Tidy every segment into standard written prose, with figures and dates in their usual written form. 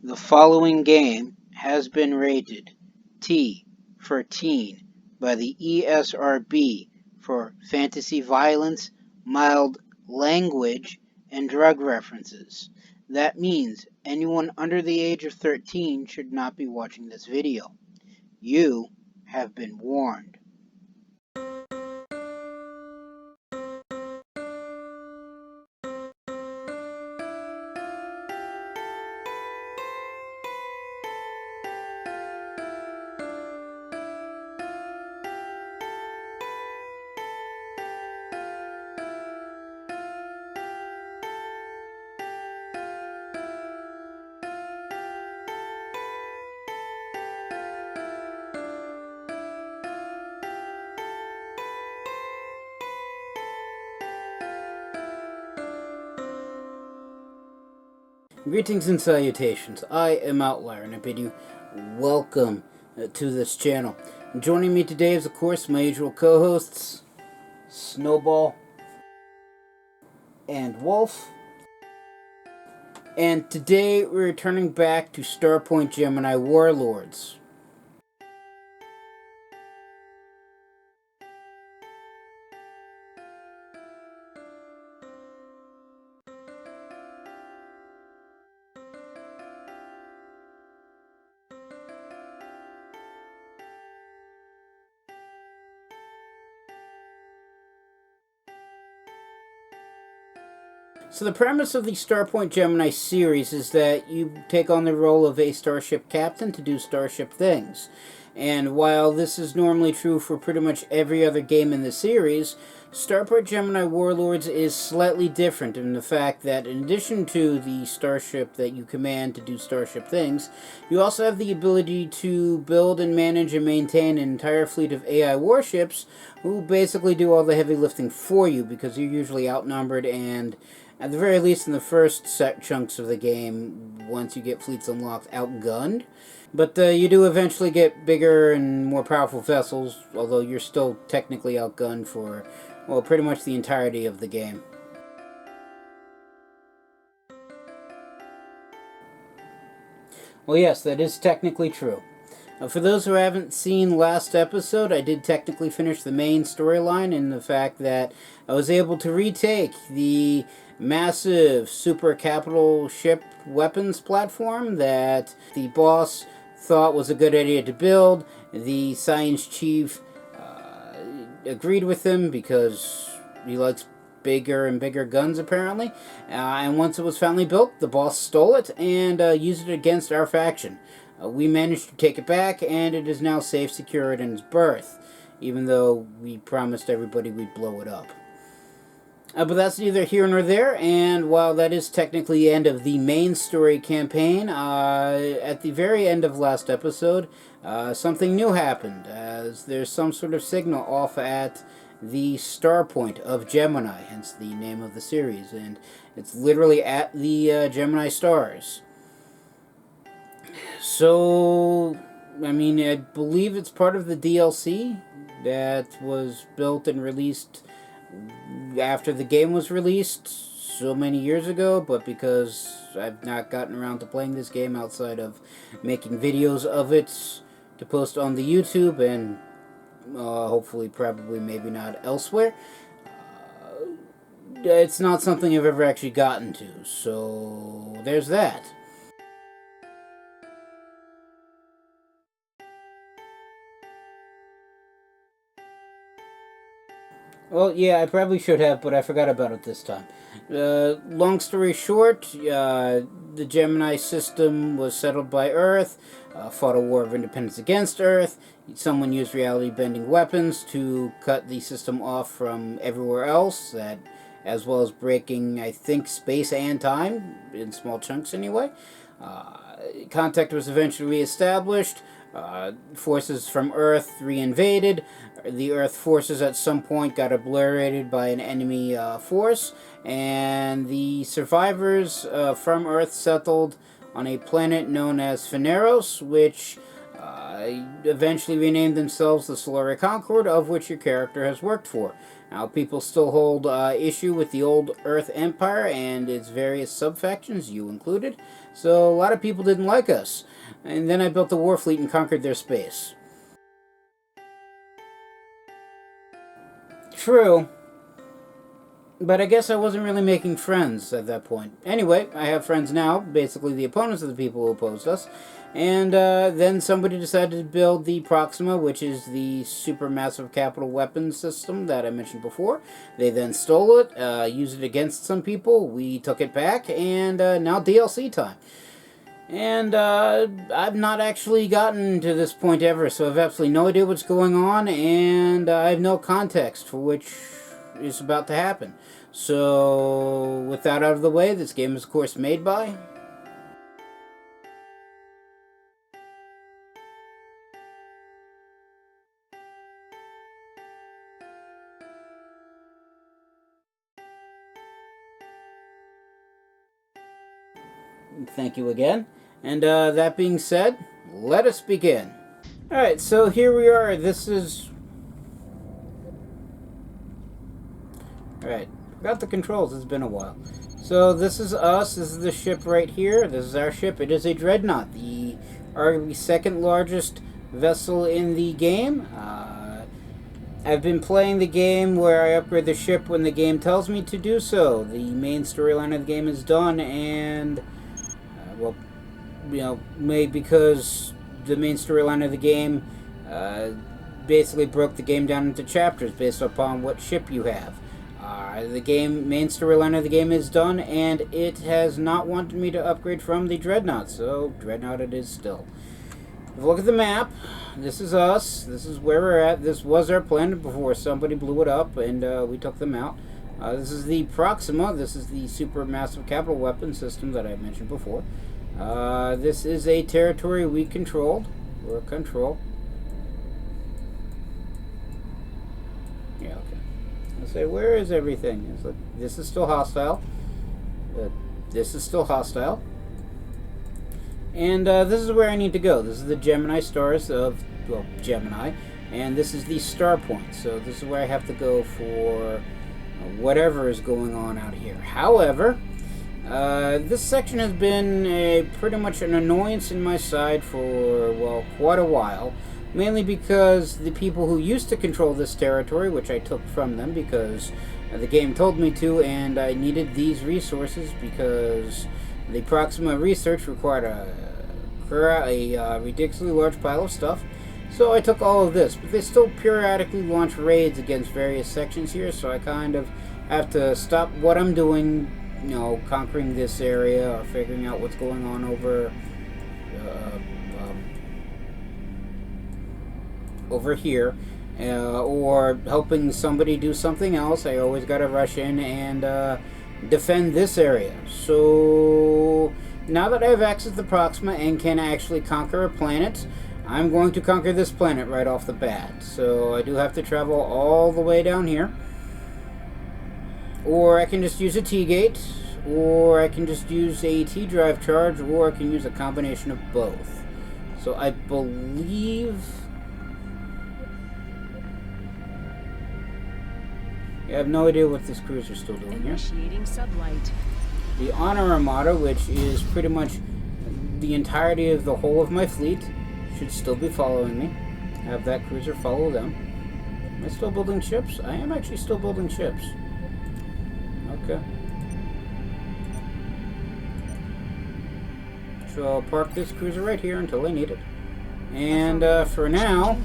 The following game has been rated T for teen by the ESRB for fantasy violence, mild language, and drug references. That means anyone under the age of 13 should not be watching this video. You have been warned. Greetings and salutations. I am Outlier, and I bid you welcome to this channel. Joining me today is, of course, my usual co-hosts, Snowball and Wolf. And today we're returning back to Starpoint Gemini Warlords. So the premise of the Starpoint Gemini series is that you take on the role of a starship captain to do starship things. And while this is normally true for pretty much every other game in the series, Starpoint Gemini Warlords is slightly different in the fact that in addition to the starship that you command to do starship things, you also have the ability to build and manage and maintain an entire fleet of AI warships who basically do all the heavy lifting for you because you're usually outnumbered and, at the very least in the first set chunks of the game, once you get fleets unlocked, outgunned. But you do eventually get bigger and more powerful vessels, although you're still technically outgunned for, well, pretty much the entirety of the game. Well, yes, that is technically true. For those who haven't seen last episode, I did technically finish the main storyline in the fact that I was able to retake the massive super capital ship weapons platform that the boss thought was a good idea to build. The science chief agreed with him because he likes bigger and bigger guns apparently, and once it was finally built, the boss stole it and used it against our faction. We managed to take it back, and it is now safe, secured in its berth, even though we promised everybody we'd blow it up. But that's neither here nor there, and while that is technically the end of the main story campaign, at the very end of last episode, something new happened, as there's some sort of signal off at the Starpoint of Gemini, hence the name of the series, and it's literally at the Gemini stars. So, I mean, I believe it's part of the DLC that was built and released after the game was released so many years ago, but because I've not gotten around to playing this game outside of making videos of it to post on the YouTube and hopefully probably maybe not elsewhere, it's not something I've ever actually gotten to, so there's that. Well, yeah, I probably should have, but I forgot about it this time. Long story short, the Gemini system was settled by Earth, fought a war of independence against Earth. Someone used reality-bending weapons to cut the system off from everywhere else, that, as well as breaking, I think, space and time, in small chunks anyway. Contact was eventually reestablished. Forces from Earth reinvaded. The Earth forces at some point got obliterated by an enemy force, and the survivors from Earth settled on a planet known as Phaneros, which eventually renamed themselves the Solaria Concord, of which your character has worked for. Now, people still hold issue with the old Earth Empire and its various subfactions, you included, so a lot of people didn't like us. And then I built the war fleet and conquered their space. True. But I guess I wasn't really making friends at that point. Anyway, I have friends now, basically the opponents of the people who opposed us. And then somebody decided to build the Proxima, which is the supermassive capital weapons system that I mentioned before. They then stole it, used it against some people. We took it back, and now DLC time. And I've not actually gotten to this point ever, so I have absolutely no idea what's going on, and I have no context for which is about to happen. So, with that out of the way, this game is, of course, made by... Thank you again. And that being said, let us begin. Alright, so here we are. This is... Alright, forgot the controls. It's been a while. So this is us. This is the ship right here. This is our ship. It is a dreadnought, the arguably second largest vessel in the game. I've been playing the game where I upgrade the ship when the game tells me to do so. The main storyline of the game is done, and well, you know, made because the main storyline of the game basically broke the game down into chapters based upon what ship you have. The main storyline of the game is done, and it has not wanted me to upgrade from the Dreadnought, so Dreadnought it is still. If you look at the map, this is us, this is where we're at. This was our planet before somebody blew it up, and we took them out. This is the Proxima. This is the supermassive capital weapon system that I mentioned before. This is a territory we controlled, or control. Yeah, okay. I say, where is everything? It's like, this is still hostile. This is still hostile. And this is where I need to go. This is the Gemini stars of, well, Gemini. And this is the Starpoint. So this is where I have to go for whatever is going on out here. However, this section has been pretty much an annoyance in my side for, well, quite a while. Mainly because the people who used to control this territory, which I took from them because the game told me to, and I needed these resources because the Proxima research required a ridiculously large pile of stuff. So I took all of this, but they still periodically launch raids against various sections here, so I kind of have to stop what I'm doing, you know, conquering this area or figuring out what's going on over here, or helping somebody do something else. I always gotta rush in and defend this area. So now that I have access to the Proxima and can actually conquer a planet, I'm going to conquer this planet right off the bat. So I do have to travel all the way down here, or I can just use a T-gate, or I can just use a T-drive charge, or I can use a combination of both. So I believe... I have no idea what this cruiser is still doing here. Initiating sublight. The Honor Armada, which is pretty much the entirety of the whole of my fleet, should still be following me. Have that cruiser follow them. Am I still building ships? I am actually still building ships. Okay. So I'll park this cruiser right here until I need it. And for now,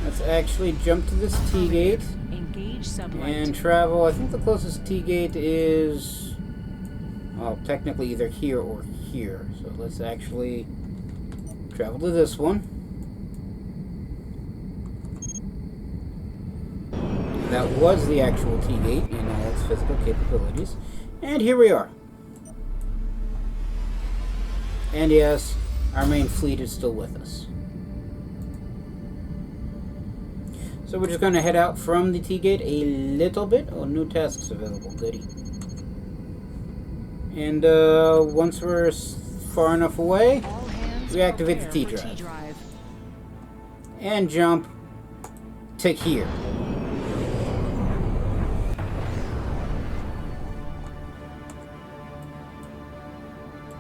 let's actually jump to this T-gate and travel. I think the closest T-gate is, well, technically either here or here. So let's actually travel to this one. That was the actual T-gate in all its physical capabilities. And here we are. And yes, our main fleet is still with us. So we're just going to head out from the T-gate a little bit. Oh, new tasks available. Goody. And once we're far enough away, we activate the T-drive. and jump to here.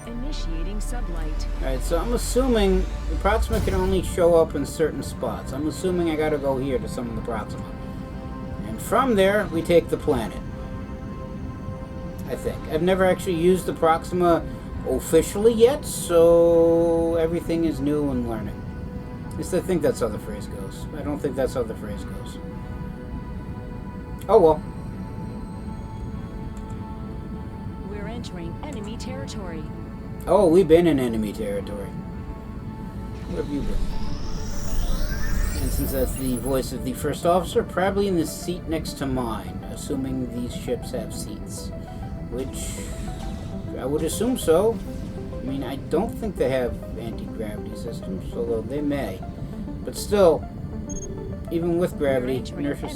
Initiating sublight. Alright, so I'm assuming the Proxima can only show up in certain spots. I'm assuming I gotta go here to summon the Proxima. And from there, we take the planet. I think. I've never actually used the Proxima officially yet, so everything is new and learning. At least I think that's how the phrase goes. I don't think that's how the phrase goes. Oh well. We're entering enemy territory. Oh, we've been in enemy territory. Where have you been? And since that's the voice of the first officer, probably in the seat next to mine, assuming these ships have seats. Which, I would assume so. I mean, I don't think they have anti-gravity systems, although they may. But still, even with gravity, inertia...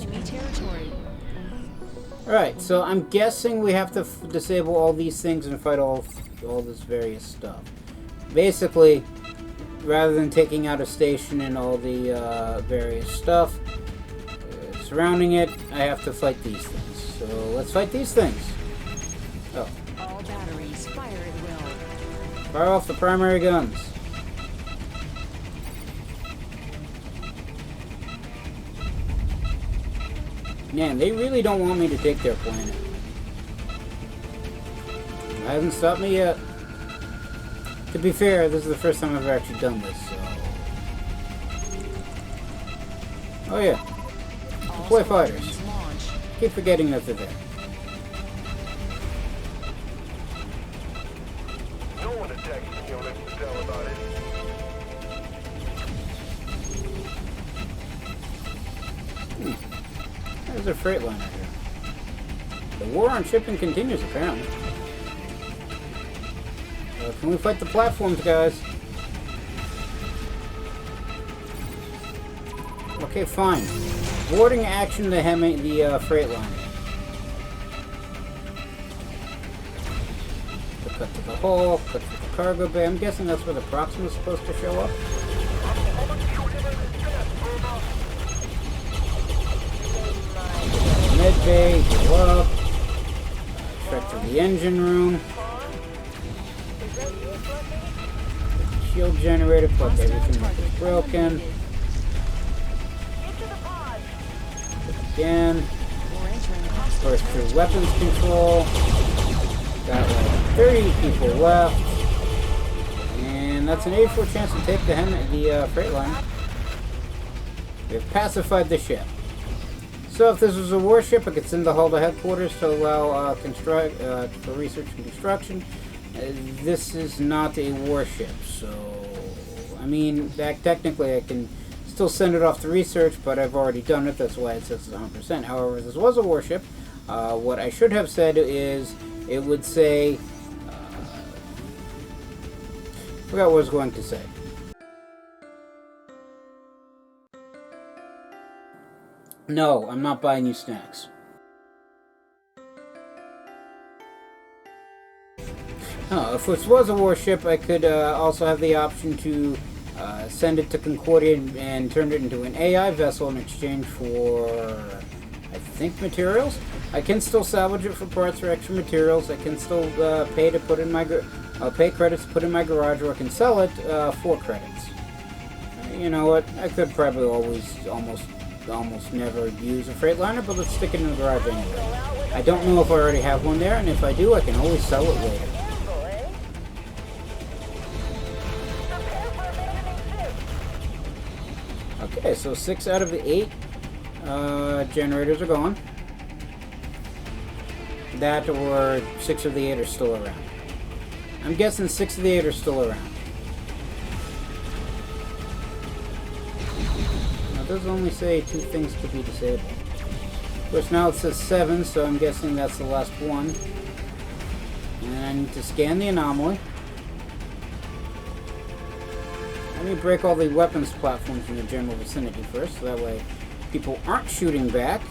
Alright, so I'm guessing we have to disable all these things and fight all this various stuff. Basically, rather than taking out a station and all the various stuff surrounding it, I have to fight these things. So let's fight these things. Oh. All batteries fire at will. Fire off the primary guns. Man, they really don't want me to take their planet. It hasn't stopped me yet. To be fair, this is the first time I've actually done this, so... Oh yeah. Deploy fighters. Keep forgetting that they're there. No one attacks the units to tell about it. There's a freightliner here. The war on shipping continues, apparently. Can we fight the platforms, guys? Okay, fine. Boarding action the freightliner. Cut to the hull, cut to the cargo bay. I'm guessing that's where the Proxima is supposed to show up. Med bay, go up. Straight to the engine room. Shield generator, plug everything that is broken. Again. First through weapons control. Got like 30 people left. And that's an 84 chance to take the Freightliner. We've pacified the ship. So if this was a warship, I could send the hull to headquarters to allow for research and construction. This is not a warship, so I mean, technically I can still send it off to research, but I've already done it. That's why it says 100%. However, if this was a warship, what I should have said is it would say. Forgot what I was going to say. No, I'm not buying you snacks. Oh, if this was a warship, I could also have the option to send it to Concordia and turn it into an AI vessel in exchange for, I think, materials. I can still salvage it for parts or extra materials. I can still pay to put in my pay credits to put in my garage, or I can sell it for credits. You know what? I could probably almost never use a Freightliner, but let's stick it in the garage anyway. I don't know if I already have one there, and if I do, I can always sell it later. Okay, so 6 out of the 8 generators are gone. That or 6 of the 8 are still around. I'm guessing 6 of the 8 are still around. Now, it does only say 2 things to be disabled. Of course, now it says 7, so I'm guessing that's the last one. And I need to scan the anomaly. Let me break all the weapons platforms in the general vicinity first, so that way people aren't shooting back.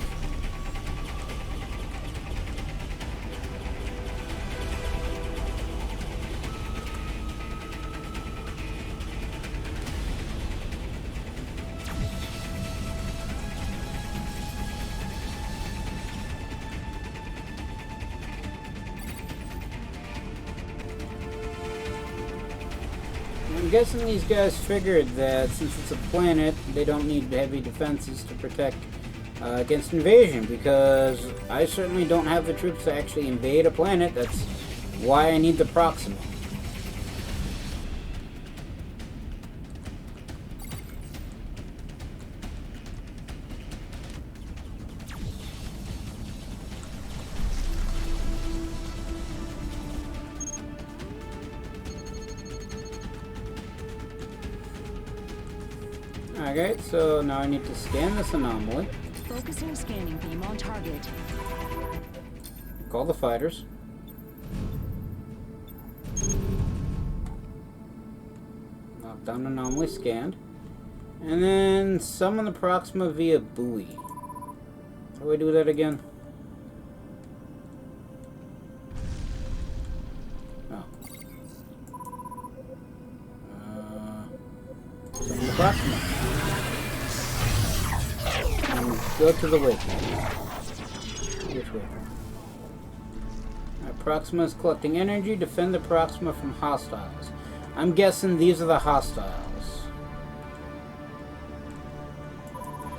I'm guessing these guys figured that since it's a planet, they don't need heavy defenses to protect against invasion, because I certainly don't have the troops to actually invade a planet. That's why I need the Proxima. Okay, so now I need to scan this anomaly. Focusing scanning beam on target. Call the fighters. Knockdown anomaly scanned. And then summon the Proxima via buoy. How do I do that again? Oh. Summon the Proxima. And go to the lake. Which way? Proxima is collecting energy. Defend the Proxima from hostiles. I'm guessing these are the hostiles.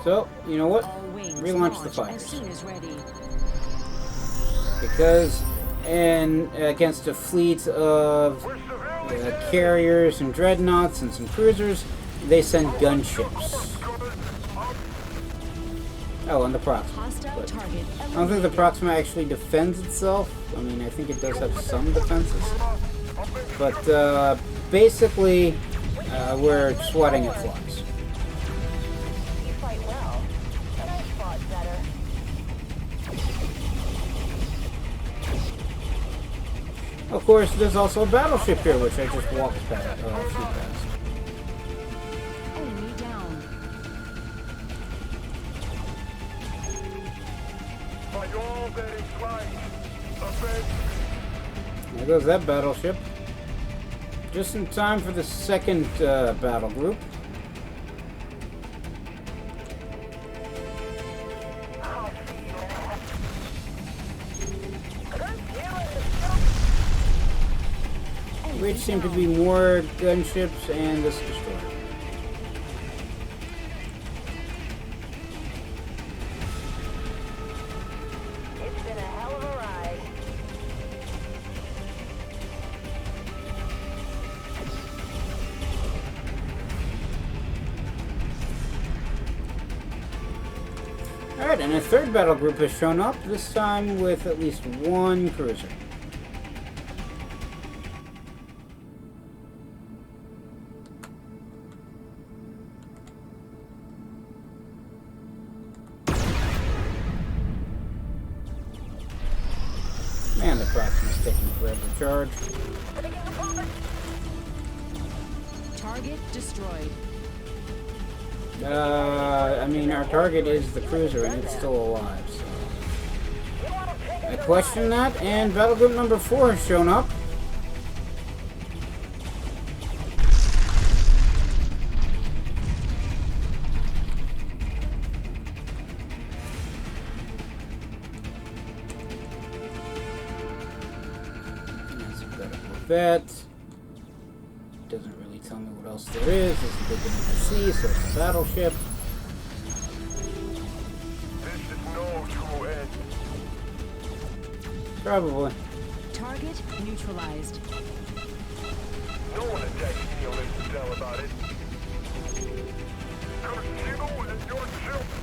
So, you know what? Relaunch the fighters. As soon as ready. Because, and against a fleet of carriers and dreadnoughts and some cruisers, they send gunships. Oh, and the Proxima. But I don't think the Proxima actually defends itself. I mean, I think it does have some defenses. But basically, we're swatting at flies. You fight well, but I fought better. Of course, there's also a battleship here, which I just walked past. Flew past. Enemy down. By all that is right, avenge me. There goes that battleship. Just in time for the second battle group. Which seem to be more gunships and this destroyer. It's been a hell of a ride. Alright, and a third battle group has shown up, this time with at least one cruiser. Man, the Proxima's taking forever to charge. Target destroyed. I mean, our target is the cruiser, and it's still alive, so... I question that, and battle group number 4 has shown up. That's a better Corvette. Doesn't really tell me what else there is. There's a big enough to see, so it's a battleship. This is no true end. Probably. Target neutralized. No one attacks me unless you tell about it. Curse you and your children.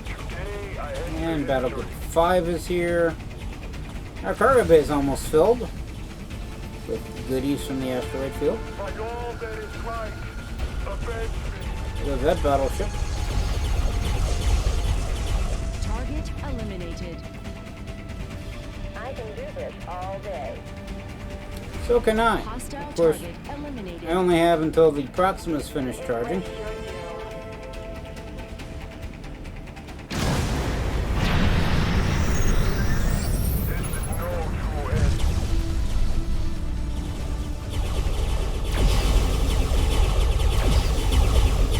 Today I And battle group 5 is here. Our cargo bay is almost filled with goodies from the asteroid field. by all that is right, avenge me. There's that battleship. Target eliminated. I can do this all day. So can I. Hostile Of course, target eliminated. I only have until the Proxima's finished charging. This is no true end.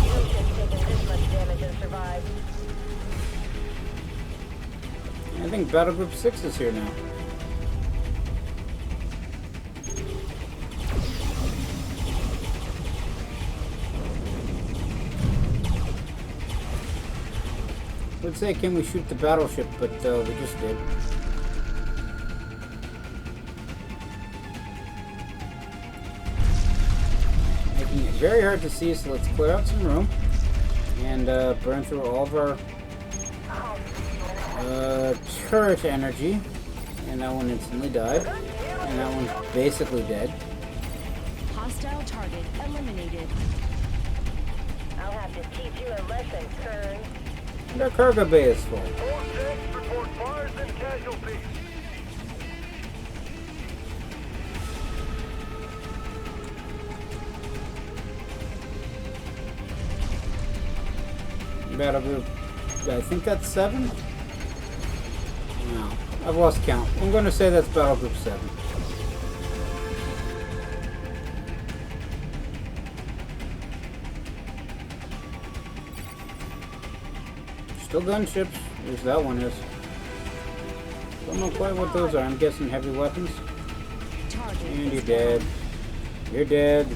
No ship's taken this much damage and survived. I think battle group 6 is here now. would say, can we shoot the battleship, but we just did. Making it very hard to see, so let's clear out some room and burn through all of our turret energy. And that one instantly died. And that one's basically dead. Hostile target eliminated. I'll have to teach you a lesson, Kern. And our cargo bay is full. All ships report fires and casualties. Battle group, I think that's 7? No, I've lost count. I'm going to say that's battle group 7. Still gunships. At least that one is. Don't know quite what those are. I'm guessing heavy weapons. Target And is you're dead. You're dead.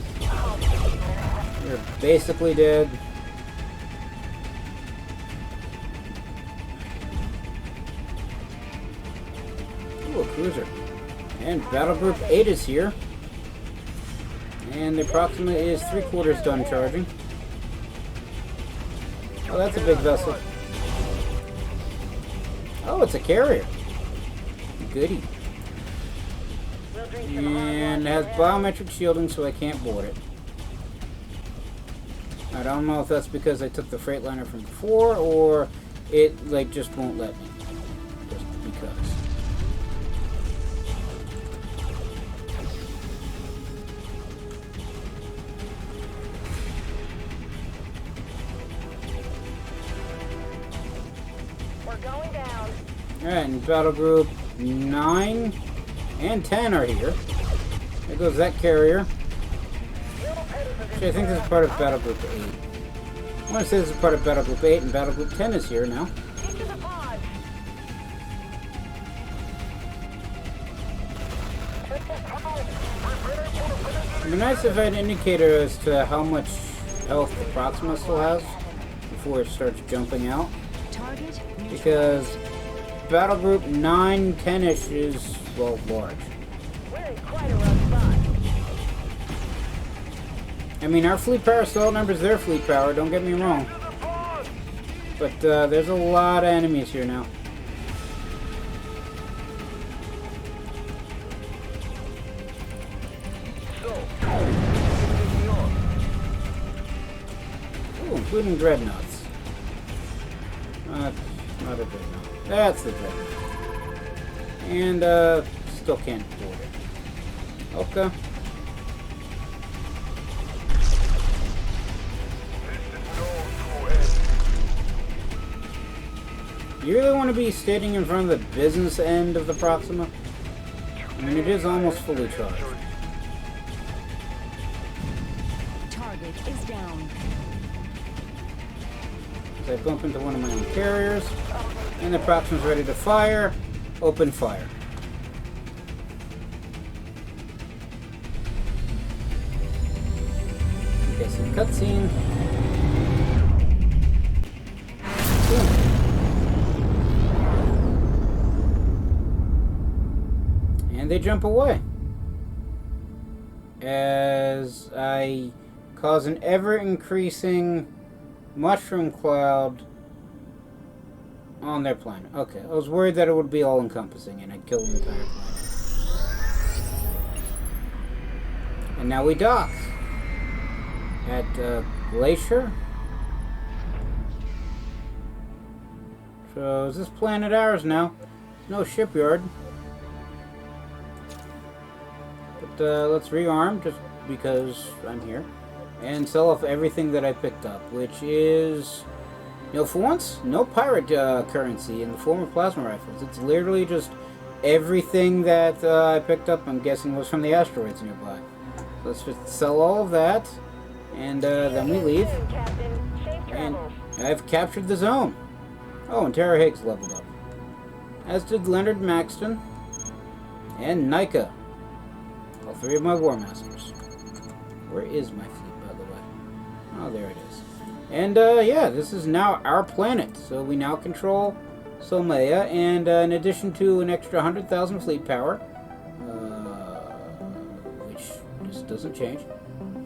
You're basically dead. Ooh, a cruiser. And Battle Group 8 is here. And the Proxima is 3/4 done charging. Oh, that's a big vessel. Oh, it's a carrier. Goody. We'll drink some And it has biometric shielding, so I can't board it. I don't know if that's because I took the Freightliner from before, or it like just won't let me. Just because. We're going down. Alright, and Battle Group 9 and 10 are here. There goes that carrier. Actually, I think this is part of Battle Group 8. I want to say this is part of Battle Group 8, and Battle Group 10 is here now. Get to the pod. It'd be nice if I had an indicator as to how much health the Proxima still has before it starts jumping out. target neutralized. Because Battle Group 9, 10-ish is, well, large. We're in quite a rough spot. I mean, our fleet power still outnumbers their fleet power, don't get me wrong. But there's a lot of enemies here now. Ooh, including dreadnoughts. Not a dreadnought. That's the dreadnought. And still can't board it. Okay. You really want to be standing in front of the business end of the Proxima? I mean, it is almost fully charged. Target is down. So I bump into one of my own carriers, and the Proxima's ready to fire. Open fire. Okay, some cutscene. Boom. And they jump away as I cause an ever-increasing mushroom cloud on their planet. Okay, I was worried that it would be all-encompassing and I'd kill the entire planet. And now we dock at Glacier. So is this planet ours now? There's no shipyard. But let's rearm just because I'm here and sell off everything that I picked up, which is, you know, for once, no pirate currency in the form of plasma rifles. It's literally just everything that I picked up, I'm guessing, was from the asteroids nearby. So let's just sell all of that, and then we leave. Captain, safe And travels. I've captured the zone. Oh, and Tara Higgs leveled up. As did Leonard Maxton and Nika. All three of my War Masters. Where is my fleet, by the way? Oh, there it is. And yeah, this is now our planet. So we now control Solmea, and in addition to an extra 100,000 fleet power, which just doesn't change.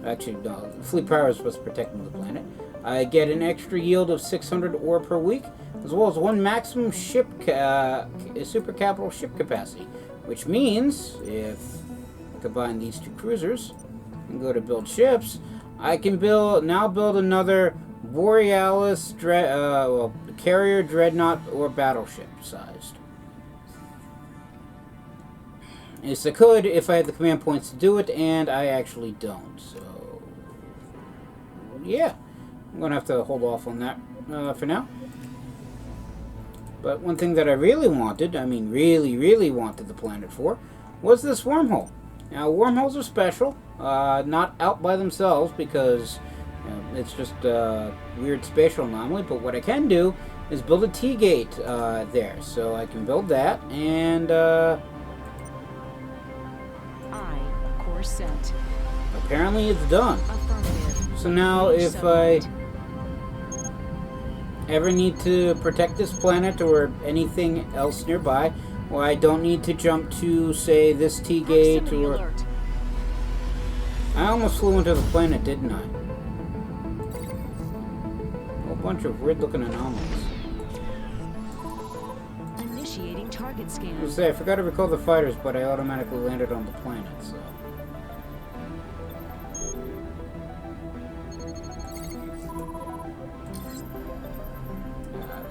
Actually, no, fleet power is supposed to protect the planet. I get an extra yield of 600 ore per week, as well as one maximum ship, super capital ship capacity, which means if I combine these two cruisers and go to build ships, I can build another Borealis carrier, dreadnought, or battleship sized. Yes, I could if I had the command points to do it, and I actually don't. So, yeah, I'm going to have to hold off on that for now. But one thing that I really wanted, I mean really wanted the planet for, was this wormhole. Now, wormholes are special, not out by themselves because it's just a weird spatial anomaly, but what I can do is build a T-gate there. So I can build that, and Course set. apparently it's done. Affirmative. So now Engage if satellite. I ever need to protect this planet or anything else nearby, well, I don't need to jump to, say, this T-gate, Proximity or... alert. I almost flew into the planet, didn't I? A whole bunch of weird-looking anomalies. Initiating target scan. I was say, I forgot to recall the fighters, but I automatically landed on the planet, so...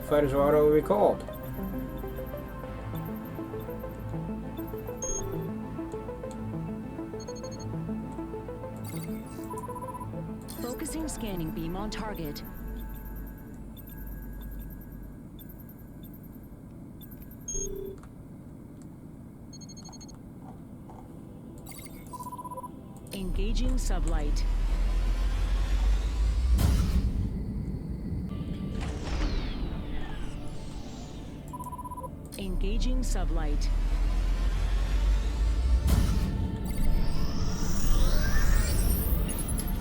The fighters are auto-recalled. Focusing scanning beam on target. Engaging sublight. Engaging sublight.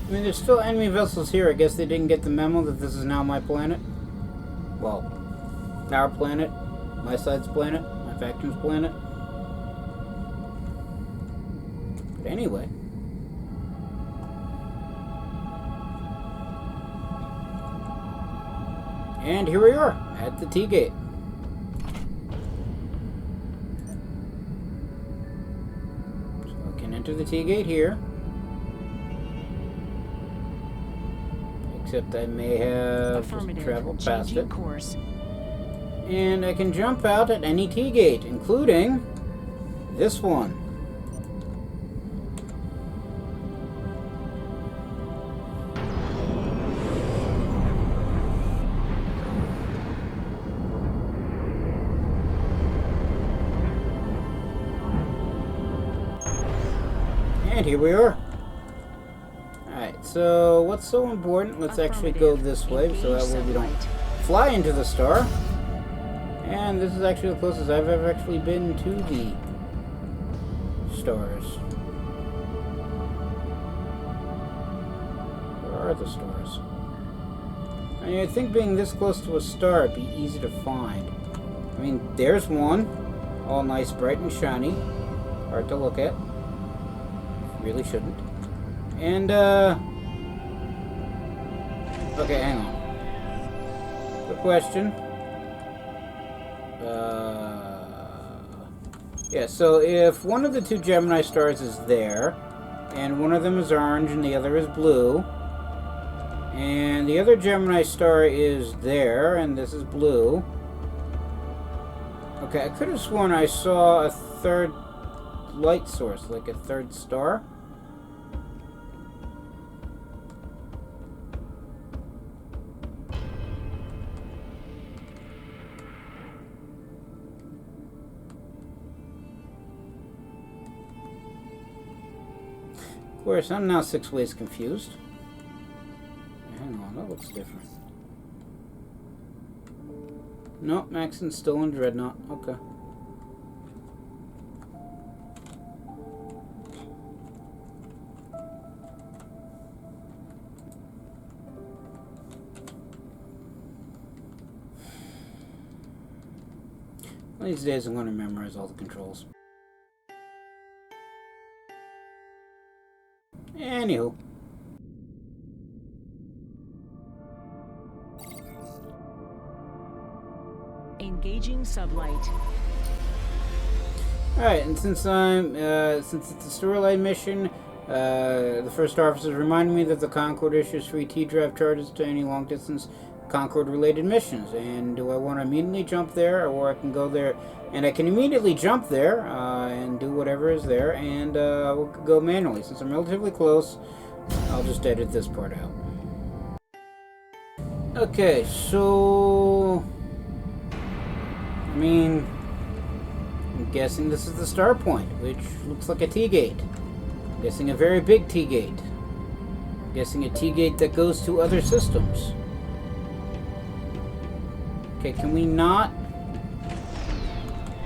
I mean, there's still enemy vessels here. I guess they didn't get the memo that this is now my planet. Well, our planet, my side's planet, my faction's planet. But anyway. And here we are, at the T-gate. So I can enter the T-gate here. Except I may have just traveled past it. Course. And I can jump out at any T-gate, including this one. And here we are. Alright, so what's so important? Let's actually go this way so that way we don't fly into the star. And this is actually the closest I've ever actually been to the stars. Where are the stars? I mean, I think being this close to a star would be easy to find. I mean, there's one. All nice, bright and shiny. Hard to look at. Really shouldn't. And, okay, hang on. Quick question. Yeah, so if one of the two Gemini stars is there, and one of them is orange and the other is blue, and the other Gemini star is there, and this is blue. Okay, I could have sworn I saw a third light source, like a third star. Of course, I'm now 6 ways confused. Hang on, that looks different. Nope, Maxon's still in Dreadnought. Okay. One of these days I'm going to memorize all the controls. Anywho. Engaging sublight. Alright, and since it's a storyline mission, the first officer reminded me that the Concorde issues free T-drive charges to any long-distance Concorde-related missions. And do I want to immediately jump there, or I can go there, and I can immediately jump there and do whatever is there, and we'll go manually. Since I'm relatively close, I'll just edit this part out. Okay, so I mean, I'm guessing this is the Starpoint, which looks like a T-gate. I'm guessing a very big T-gate. I'm guessing a T-gate that goes to other systems. Okay, can we not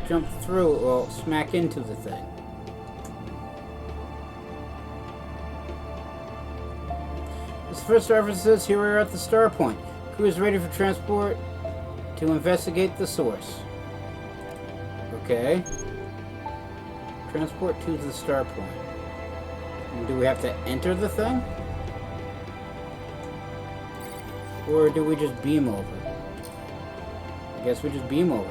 jump through or smack into the thing? This first reference says, here we are at the Starpoint. Crew is ready for transport to investigate the source. Okay. Transport to the Starpoint. And do we have to enter the thing? Or do we just beam over? I guess we just beam over.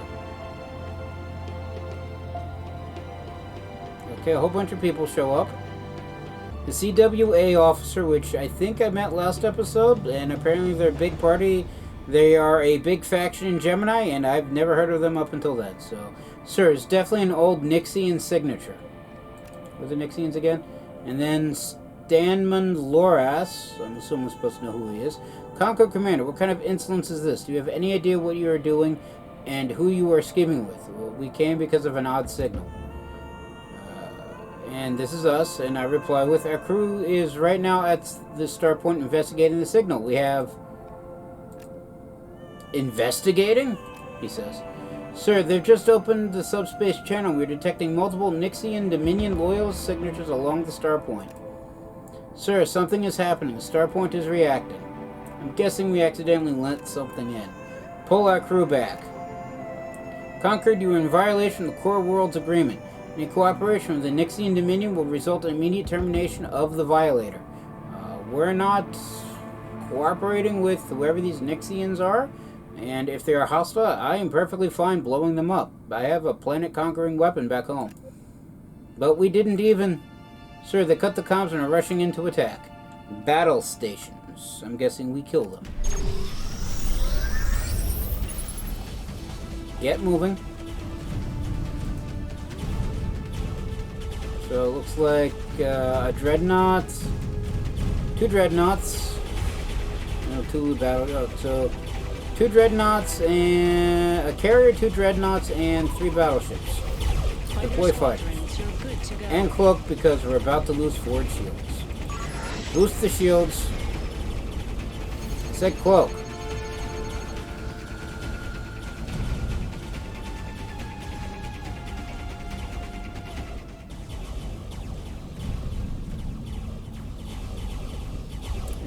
Okay, a whole bunch of people show up. The CWA officer, which I think I met last episode, and apparently they're a big party. They are a big faction in Gemini, and I've never heard of them up until then. So, sir, it's definitely an old Nixian signature. What are the Nixians again? And then Stanman Loras, I'm assuming I'm supposed to know who he is. Concord Commander, what kind of insolence is this? Do you have any idea what you are doing and who you are scheming with? Well, we came because of an odd signal. And this is us, and I reply with, our crew is right now at the Starpoint investigating the signal. We have... Investigating? He says. Sir, they've just opened the subspace channel. We're detecting multiple Nixian Dominion loyalist signatures along the Starpoint. Sir, something is happening. The Starpoint is reacting. I'm guessing we accidentally let something in. Pull our crew back. Concord, you are in violation of the Core Worlds Agreement. Any cooperation with the Nixian Dominion will result in immediate termination of the violator. We're not cooperating with whoever these Nixians are, and if they are hostile, I am perfectly fine blowing them up. I have a planet-conquering weapon back home. But we didn't even... Sir, they cut the comms and are rushing in to attack. Battle stations. I'm guessing we kill them. Get moving. So it looks like a dreadnought, two dreadnoughts, no, two battle. Oh, so two dreadnoughts and a carrier, two dreadnoughts, and three battleships. Deploy fighters and cloak because we're about to lose forward shields. Boost the shields. I said cloak.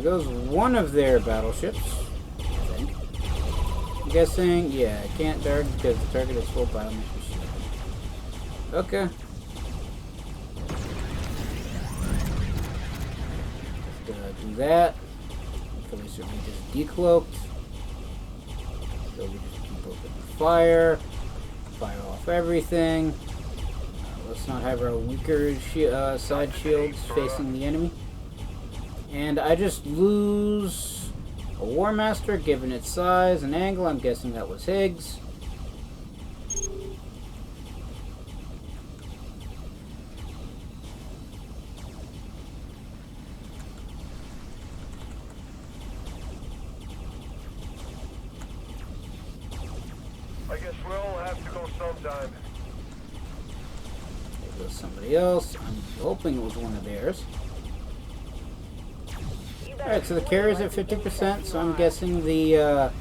Goes one of their battleships, I think. I'm guessing, yeah, I can't target because the target is full battle mission. Okay. Do that. Hopefully, so we just decloaked. So we just keep opening fire. Fire off everything. Let's not have our weaker side shields facing the enemy. And I just lose a War Master, given its size and angle. I'm guessing that was Higgs. I guess we'll have to go sometime. There goes somebody else. I'm hoping it was one of theirs. Alright, so the carrier's at 50%, so I'm guessing the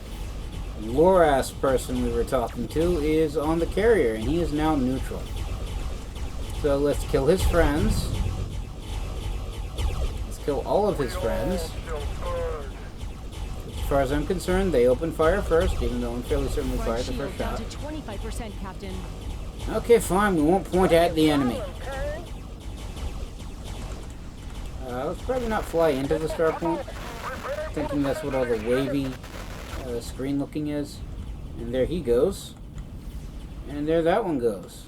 Loras person we were talking to is on the carrier, and he is now neutral. So let's kill his friends. Let's kill all of his friends. far as I'm concerned, they opened fire first, even though I'm fairly certain we Front fired the shield first down shot. to 25%, Captain. Okay, fine. We won't point at the enemy. Let's probably not fly into the Starpoint. Thinking that's what all the wavy screen looking is. And there he goes. And there that one goes.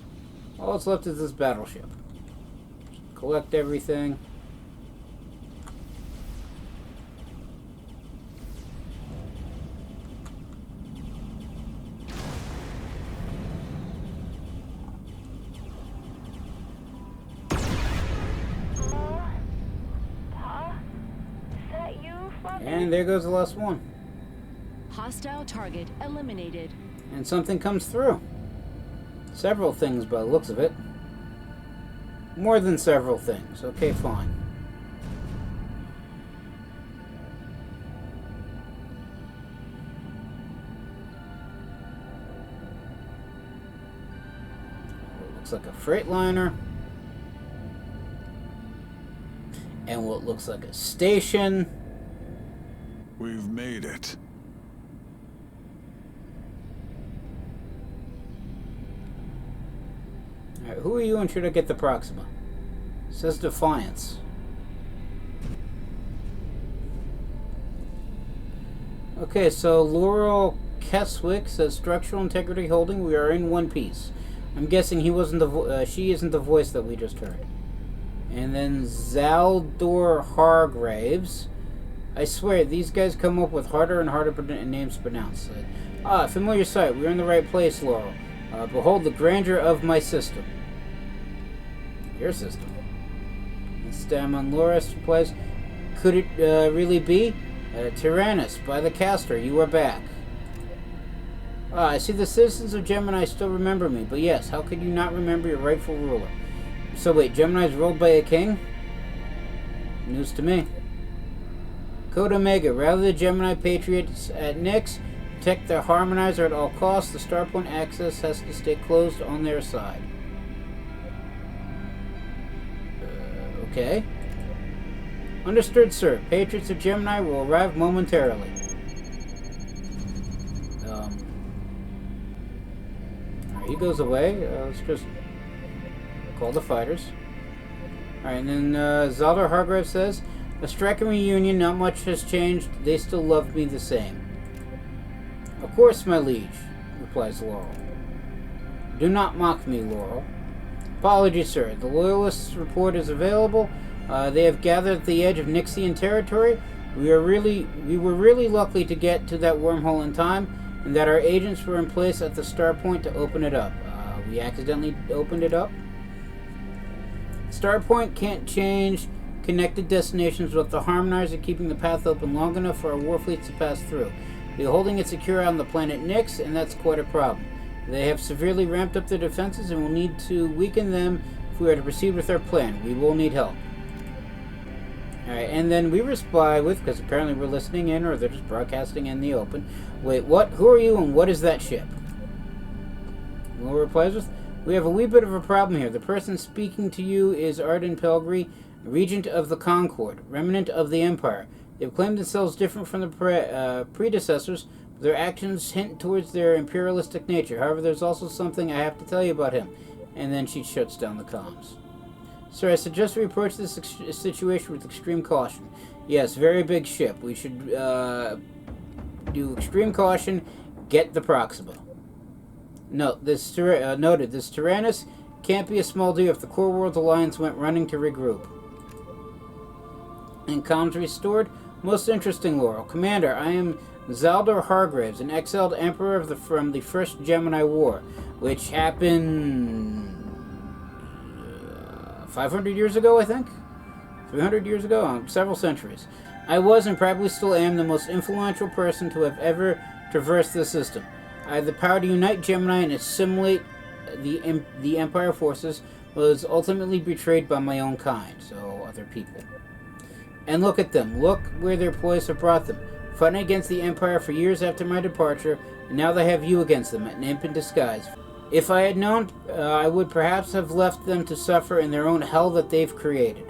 All that's left is this battleship. Collect everything. And there goes the last one. Hostile target eliminated. And something comes through. Several things by the looks of it. More than several things. Okay, fine. It looks like a freightliner. And what looks like a station. We've made it. Alright, who are you and should I get the Proxima? It says Defiance. Okay, so Laurel Keswick says Structural Integrity Holding, we are in one piece. I'm guessing he wasn't the she isn't the voice that we just heard. And then Zaldor Hargraves. I swear, these guys come up with harder and harder names to pronounce. Familiar sight. We're in the right place, Laurel. Behold the grandeur of my system. Your system. And Stamon Loris replies, could it really be? Tyrannus, by the caster, you are back. I see the citizens of Gemini still remember me, but yes, how could you not remember your rightful ruler? So wait, Gemini's ruled by a king? News to me. Code Omega, rather the Gemini Patriots at Nyx, protect their harmonizer at all costs. The Starpoint access has to stay closed on their side. Okay. Understood, sir. Patriots of Gemini will arrive momentarily. Alright, he goes away. Let's just call the fighters. Alright, and then Zaldar Hargrave says, a striking reunion, not much has changed. They still love me the same. Of course, my liege, replies Laurel. Do not mock me, Laurel. Apologies, sir. The Loyalists' report is available. They have gathered at the edge of Nyxian territory. We were really lucky to get to that wormhole in time, and that our agents were in place at the Starpoint to open it up. We accidentally opened it up. Starpoint can't change connected destinations with the harmonizer, keeping the path open long enough for our warfleets to pass through. They're holding it secure on the planet Nyx, and that's quite a problem. They have severely ramped up their defenses and will need to weaken them if we are to proceed with our plan. We will need help. Alright, and then we reply with, because apparently we're listening in, or they're just broadcasting in the open. Wait, what? Who are you and what is that ship? Will replies with, we have a wee bit of a problem here. The person speaking to you is Arden Pelgry, Regent of the Concord, remnant of the Empire. They've claimed themselves different from the predecessors, but their actions hint towards their imperialistic nature. However, there's also something I have to tell you about him. And then she shuts down the comms. Sir, I suggest we approach this situation with extreme caution. Yes, very big ship. We should do extreme caution, get the Proxima. Noted, this Tyrannus can't be a small deal if the Core Worlds Alliance went running to regroup. And comms restored. Most interesting, Laurel. Commander, I am Zaldor Hargraves, an exiled emperor from the First Gemini War, which happened 500 years ago, I think? 300 years ago? Several centuries. I was and probably still am the most influential person to have ever traversed the system. I have the power to unite Gemini and assimilate the Empire forces, was ultimately betrayed by my own kind, so other people. And look at them. Look where their ploys have brought them. Fighting against the Empire for years after my departure, and now they have you against them, an imp in disguise. If I had known, I would perhaps have left them to suffer in their own hell that they've created.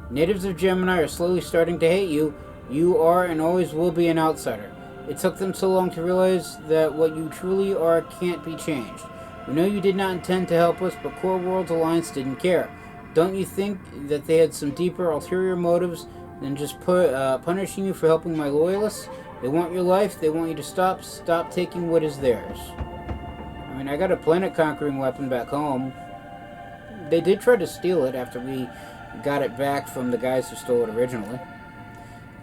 Natives of Gemini are slowly starting to hate you. You are and always will be an outsider. It took them so long to realize that what you truly are can't be changed. We know you did not intend to help us, but Core Worlds Alliance didn't care. Don't you think that they had some deeper, ulterior motives than just punishing you for helping my loyalists? They want your life. They want you to stop taking what is theirs. I mean, I got a planet-conquering weapon back home. They did try to steal it after we got it back from the guys who stole it originally.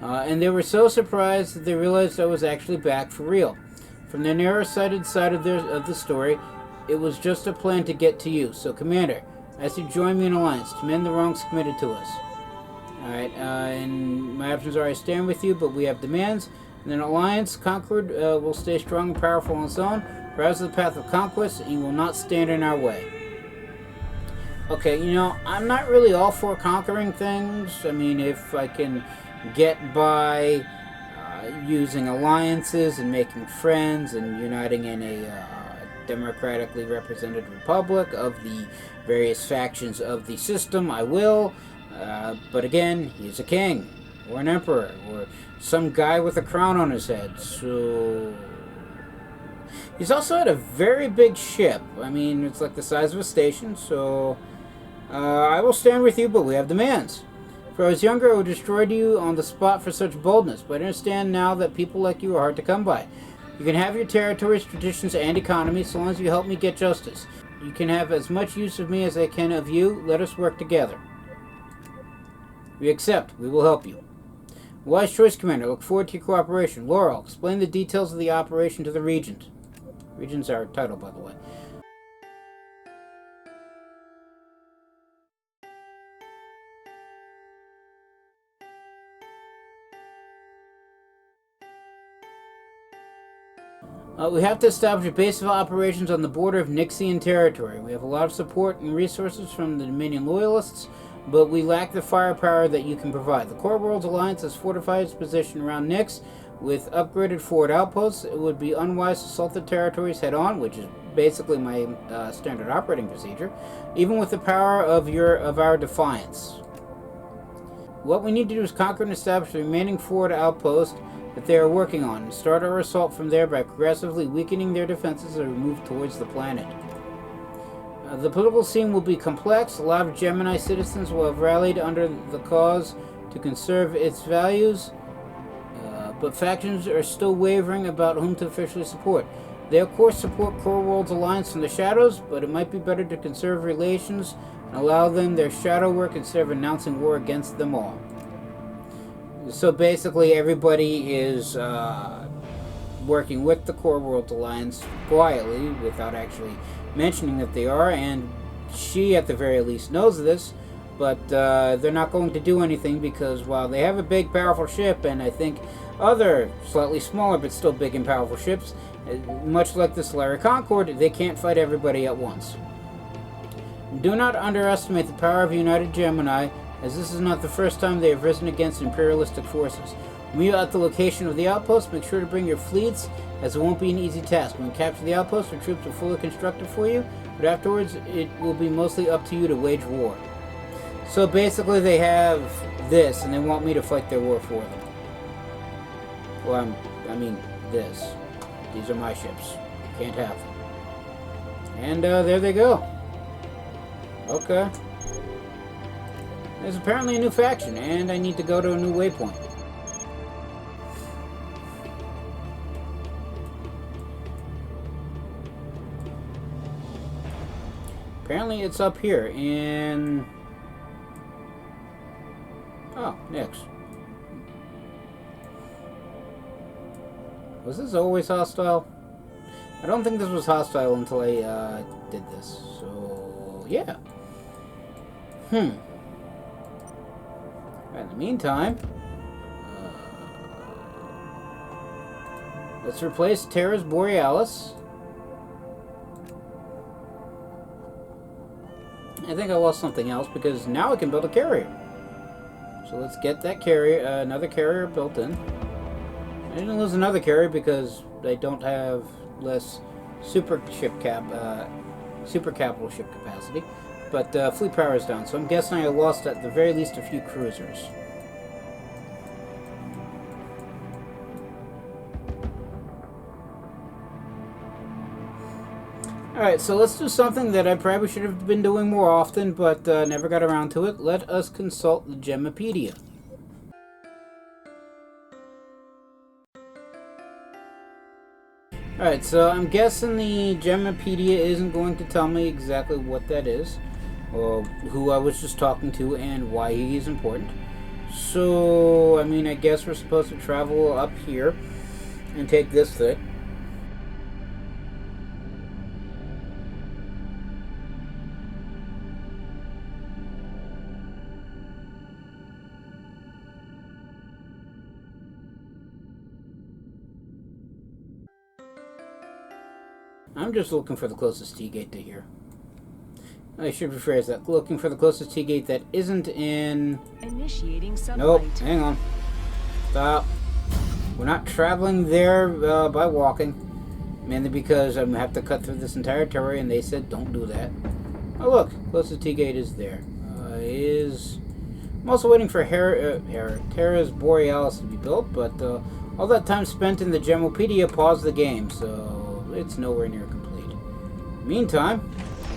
And they were so surprised that they realized I was actually back for real. From the narrow-sighted side of the story, it was just a plan to get to you. So, Commander, I ask you to join me in alliance to mend the wrongs committed to us. Alright, and my options are I stand with you, but we have demands. And then alliance conquered will stay strong and powerful on its own. Browse the path of conquest, and you will not stand in our way. Okay, you know, I'm not really all for conquering things. I mean, if I can get by using alliances and making friends and uniting in a democratically represented republic of the various factions of the system, I will. But again, he's a king, or an emperor, or some guy with a crown on his head, so... He's also had a very big ship. I mean, it's like the size of a station, so... I will stand with you, but we have demands. If I was younger, I would have destroyed you on the spot for such boldness, but I understand now that people like you are hard to come by. You can have your territories, traditions, and economy, so long as you help me get justice. You can have as much use of me as I can of you. Let us work together. We accept. We will help you. Wise choice, Commander. Look forward to your cooperation. Laurel, explain the details of the operation to the Regent. Regent's our title, by the way. We have to establish a base of operations on the border of Nixian territory. We have a lot of support and resources from the Dominion Loyalists, but we lack the firepower that you can provide. The Core Worlds Alliance has fortified its position around Nix with upgraded forward outposts. It would be unwise to assault the territories head-on, which is basically my standard operating procedure, even with the power of our defiance. What we need to do is conquer and establish the remaining forward outpost that they are working on, and start our assault from there by progressively weakening their defenses as we move towards the planet. The political scene will be complex. A lot of Gemini citizens will have rallied under the cause to conserve its values, but factions are still wavering about whom to officially support. They of course support Core Worlds Alliance from the shadows, but it might be better to conserve relations and allow them their shadow work instead of announcing war against them all. So basically everybody is working with the Core Worlds Alliance quietly without actually mentioning that they are, and she at the very least knows this, but they're not going to do anything because while they have a big powerful ship, and I think other slightly smaller but still big and powerful ships, much like the Solari Concord, they can't fight everybody at once. Do not underestimate the power of United Gemini, as this is not the first time they have risen against imperialistic forces. When you are at the location of the outpost, make sure to bring your fleets, as it won't be an easy task. When you capture the outpost, the troops are fully constructed for you, but afterwards it will be mostly up to you to wage war. So basically they have this, and they want me to fight their war for them. Well, I mean this. These are my ships. Can't have them. And there they go. Okay. There's apparently a new faction, and I need to go to a new waypoint. Apparently it's up here in... Oh, Nix. Was this always hostile? I don't think this was hostile until I did this. So, yeah. In the meantime, let's replace Terra's Borealis. I think I lost something else because now I can build a carrier. So let's get that carrier, another carrier built in. I didn't lose another carrier because I don't have less super capital ship capacity. But fleet power is down, so I'm guessing I lost at the very least a few cruisers. Alright, so let's do something that I probably should have been doing more often, but never got around to it. Let us consult the Gemipedia. Alright, so I'm guessing the Gemipedia isn't going to tell me exactly what that is, or who I was just talking to, and why he is important. So, I mean, I guess we're supposed to travel up here and take this thing. I'm just looking for the closest T-gate to here. I should rephrase that. Looking for the closest T-gate that isn't in... Initiating sublight. Nope, hang on. Stop. We're not traveling there by walking. Mainly because I'm going to have to cut through this entire terrain, and they said don't do that. Oh look, closest T-gate is there. I'm also waiting for Terra's Borealis to be built, but all that time spent in the Gemopedia paused the game, so it's nowhere near complete. Meantime,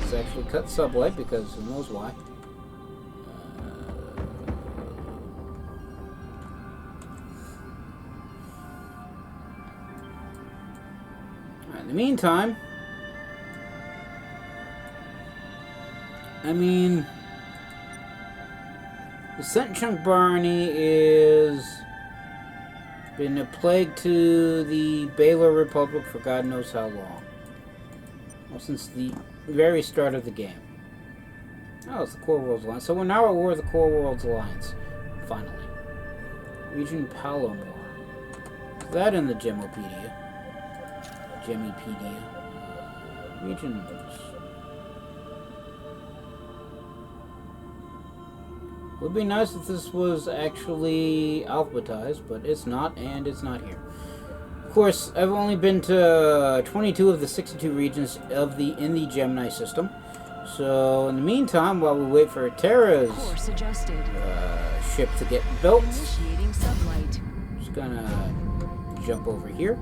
let's actually cut sublight because who knows why. In the meantime, I mean, the Sentient Barney is been a plague to the Baylor Republic for God knows how long. Well, since the very start of the game. Oh, it's the Core Worlds Alliance. So we're now at war with the Core Worlds Alliance. Finally. Region Palomar. Is that in the Gemipedia? Regions. Would be nice if this was actually alphabetized, but it's not, and it's not here. Of course, I've only been to 22 of the 62 regions in the Gemini system. So in the meantime, while we wait for Terra's ship to get built, Initiating sublight. just gonna jump over here.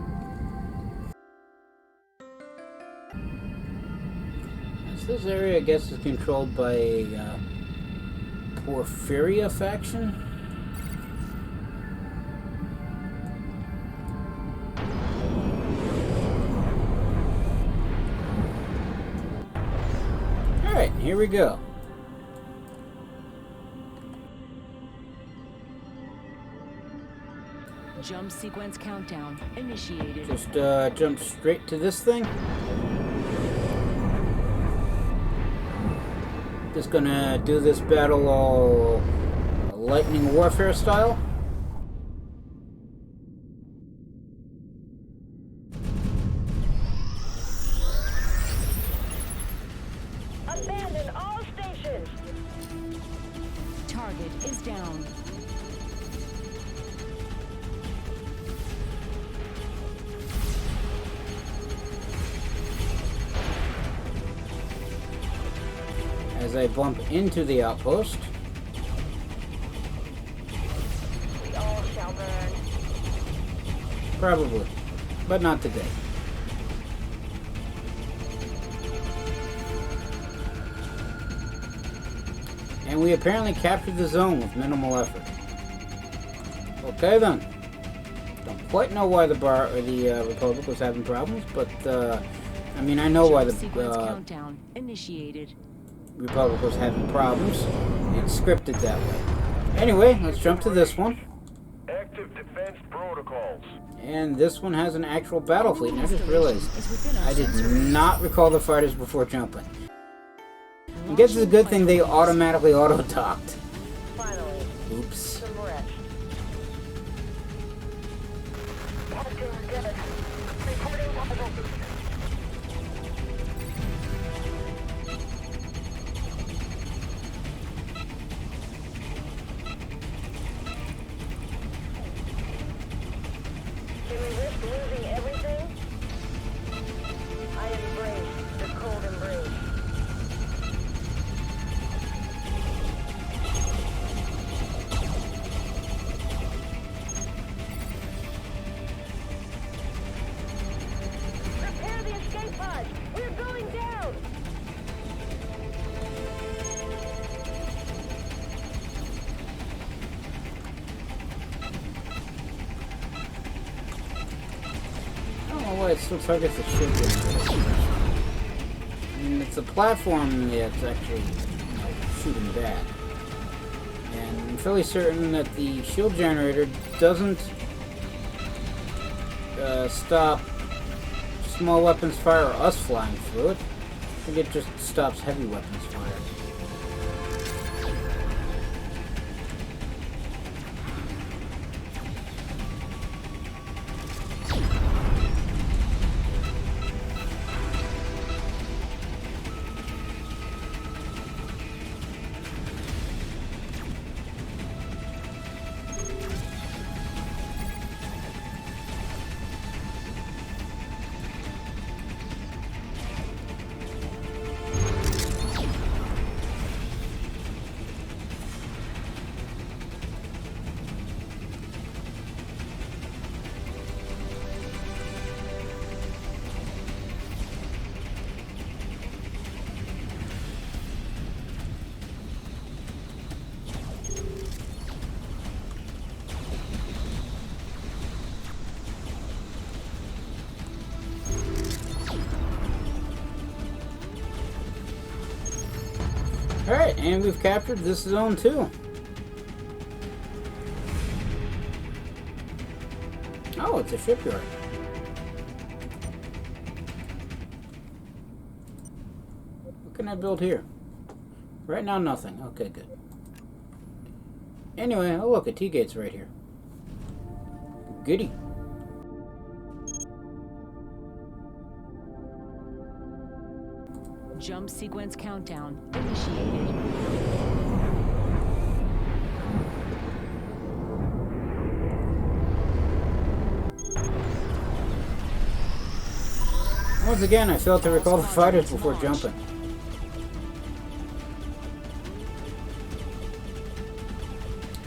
This area, I guess, is controlled by a Porphyria faction. Alright, here we go. Jump sequence countdown initiated. Just jump straight to this thing. Just gonna do this battle all lightning warfare style. Abandon all stations. Target is down. As I bump into the outpost. We all shall burn. Probably. But not today. And we apparently captured the zone with minimal effort. Okay then. Don't quite know why the Republic was having problems, but I mean, I know why the Countdown initiated. Republic was having problems. It's scripted that way. Anyway, let's jump to this one. Active defense protocols. And this one has an actual battle fleet. And I just realized Is within our I did sensor range. not recall the fighters before jumping. I guess it's a good thing they automatically auto-docked. Finally, Oops. some rest. Can we risk losing everything? I embrace the cold embrace. why it still targets the ship. I mean, it's a platform that's actually shooting back. And I'm fairly certain that the shield generator doesn't stop small weapons fire or us flying through it. I think it just stops heavy weapons fire. Alright, and we've captured this zone too. Oh, it's a shipyard. What can I build here? Right now, nothing. Okay, good. Anyway, oh look, a T-gate's right here. Goody. Jump sequence countdown initiated. Once again, I failed to recall the fighters before jumping.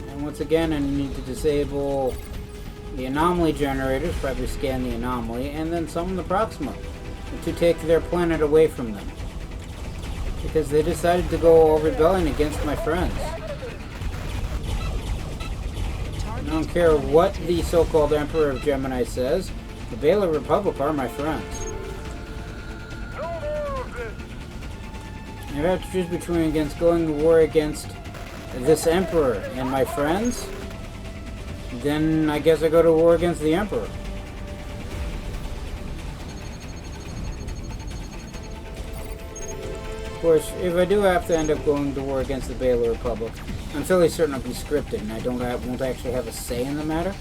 And once again, I need to disable the anomaly generators, probably scan the anomaly, and then summon the Proxima to take their planet away from them. Because they decided to go rebelling against my friends. I don't care what the so-called Emperor of Gemini says, the Baylor Republic are my friends. No more of this. If I have to choose between going to war against this Emperor and my friends, then I guess I go to war against the Emperor. Of course, if I do have to end up going to war against the Baylor Republic, I'm fairly certain it'll be scripted and I won't actually have a say in the matter.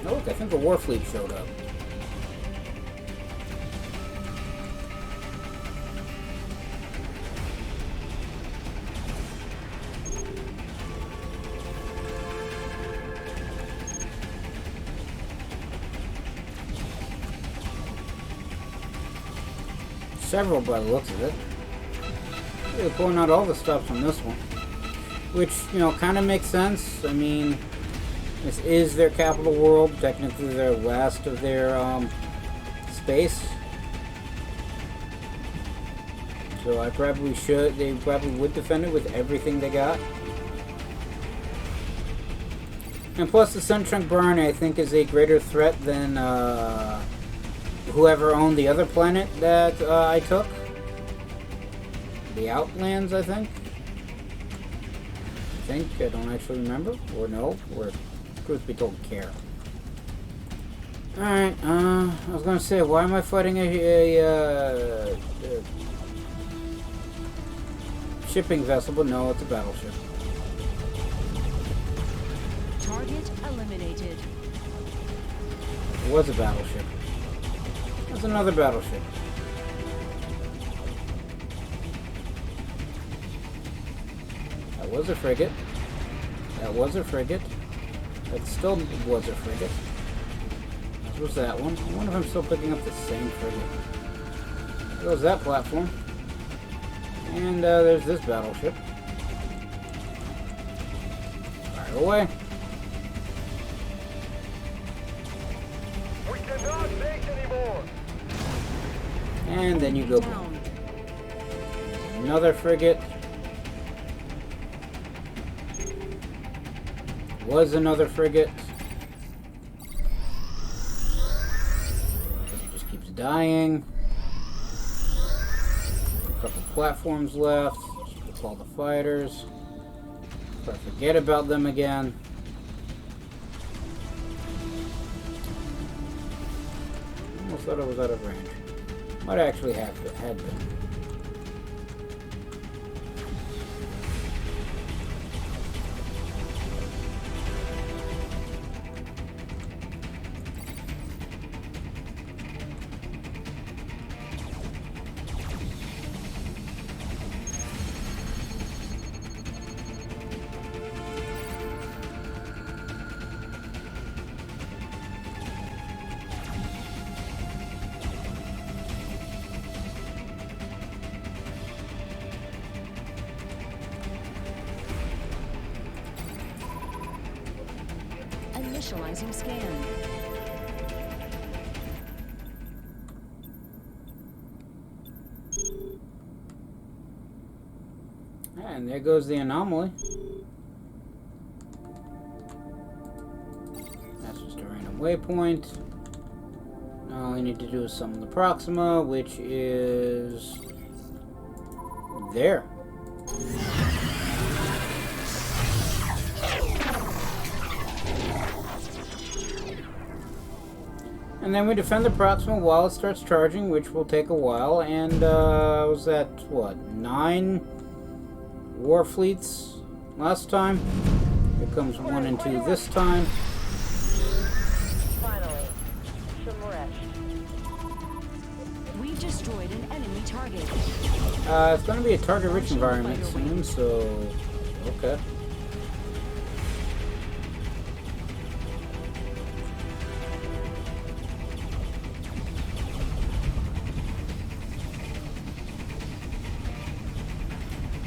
Oh look, I think the Warfleet showed up. Several by the looks of it. They're pulling out all the stuff from this one. Which, you know, kind of makes sense. I mean, this is their capital world. Technically, they're last of their space. So they probably would defend it with everything they got. And plus, the Suntrunk Barney, I think, is a greater threat than whoever owned the other planet that I took. The Outlands, I think. I don't actually remember. Or no. Or truth be told, care. Alright, I was gonna say, why am I fighting a shipping vessel? But no, it's a battleship. Target eliminated. It was a battleship. There's another battleship. That was a frigate. That was a frigate. That still was a frigate. What was that one? I wonder if I'm still picking up the same frigate. There goes that platform. And there's this battleship. Fire away. We cannot take anymore. And then you go. Down. Another frigate. Was another frigate. It just keeps dying. A couple platforms left. Just call the fighters. If I forget about them again. Almost thought I was out of range. Might actually have had been. Initializing scan. And there goes the anomaly. That's just a random waypoint. Now all I need to do is summon the Proxima, which is there. And then we defend the Proxima while it starts charging, which will take a while. And was that, what, 9 war fleets last time? Here comes 1 and 2 this time. Finally, some rest. We destroyed an enemy target. It's going to be a target-rich environment soon, so okay.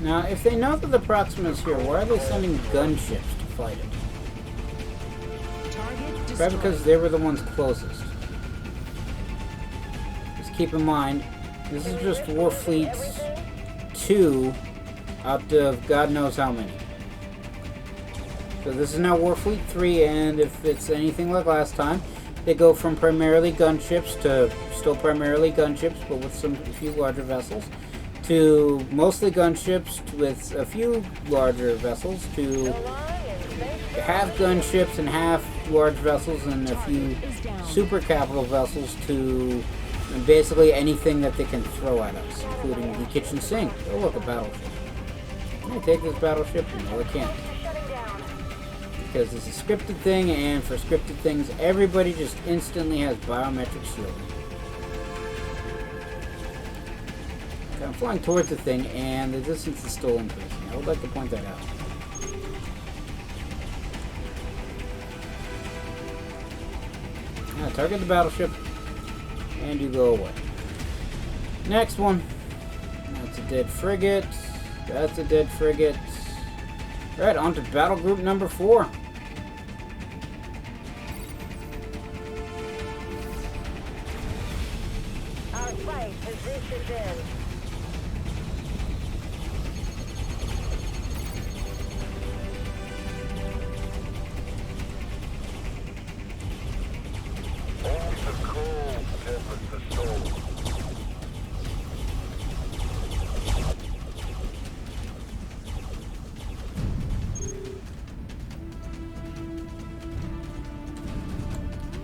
Now, if they know that the Proxima is here, why are they sending gunships to fight it? Target destroyed. Probably because they were the ones closest. Just keep in mind, this is just Warfleet 2 out of God knows how many. So this is now Warfleet 3, and if it's anything like last time, they go from primarily gunships to still primarily gunships, but with a few larger vessels, to mostly gunships with a few larger vessels, to half gunships and half large vessels and a few super capital vessels, to basically anything that they can throw at us, including the kitchen sink. Oh look, a battleship. Can I take this battleship? No, I can't. Because it's a scripted thing, and for scripted things, everybody just instantly has biometric shielding. I'm flying towards the thing, and the distance is still increasing. I would like to point that out. Now, target the battleship, and you go away. Next one. That's a dead frigate. That's a dead frigate. Alright, on to battle group number 4. Our fight positioned in. Only the cold tempers the soul.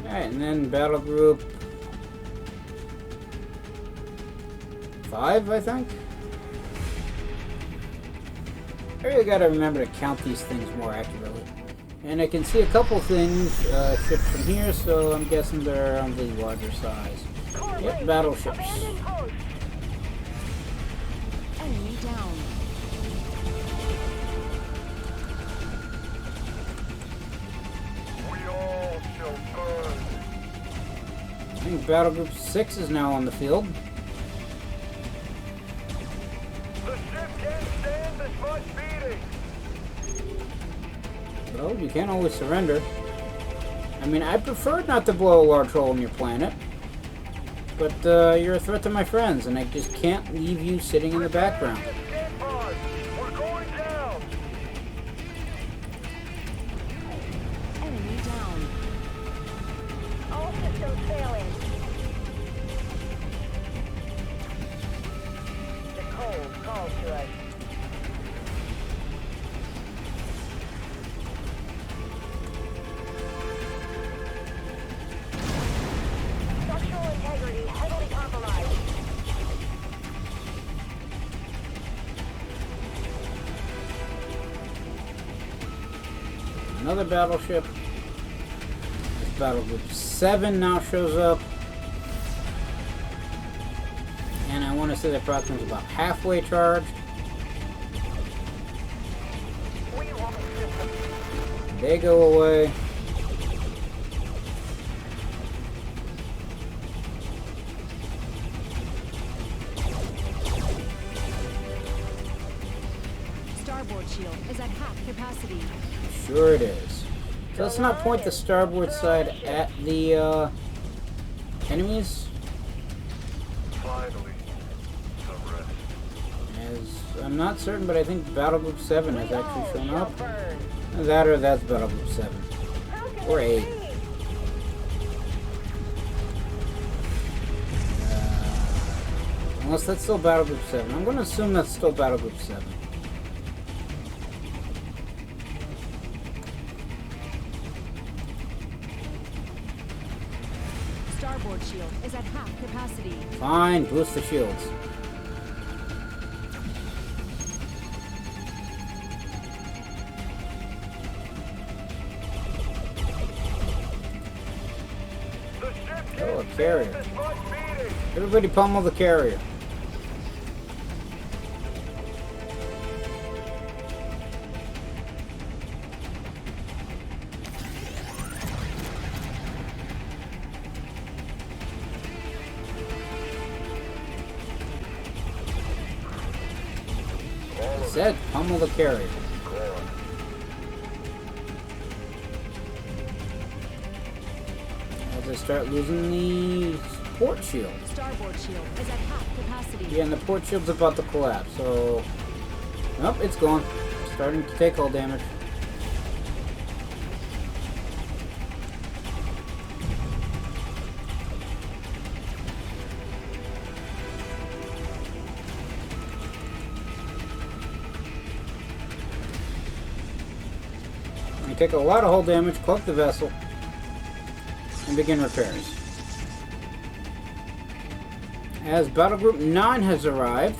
Alright, and then battle group 5, I think? I really gotta remember to count these things more accurately. And I can see a couple things, ships from here, so I'm guessing they're on the larger size. Yep, battleships. Enemy down. We all shall burn. I think battle group 6 is now on the field. The ship can't stand this much beating. Well, you can't always surrender. I mean, I prefer not to blow a large hole in your planet. but you're a threat to my friends, and I just can't leave you sitting in the background. Escape pod. We're going down. Enemy down. All systems failing. The cold calls to us. Structural integrity heavily compromised. Another battleship. This battle group 7 now shows up. And I want to say that Proxima's about halfway charged. They go away. Starboard shield is at half capacity. Sure it is. So let's not point the starboard side at the enemies. Finally, some rest. As I'm not certain, but I think Battle Group 7 has actually shown up. Burn. That or that's Battle Group 7. How can Or it 8. be? Unless that's still Battle Group 7. I'm going to assume that's still Battle Group 7. Starboard shield is at half capacity. Fine, boost the shields. The ship Oh, a can't carrier. stand this much beating. Everybody pummel the carrier. I said pummel the carrier. As I start losing the port shield. Starboard shield is at half capacity. Yeah, and the port shield's about to collapse, so... Nope, it's gone. Starting to take all damage. You take a lot of hull damage, cloak the vessel, and begin repairs. As Battle Group 9 has arrived,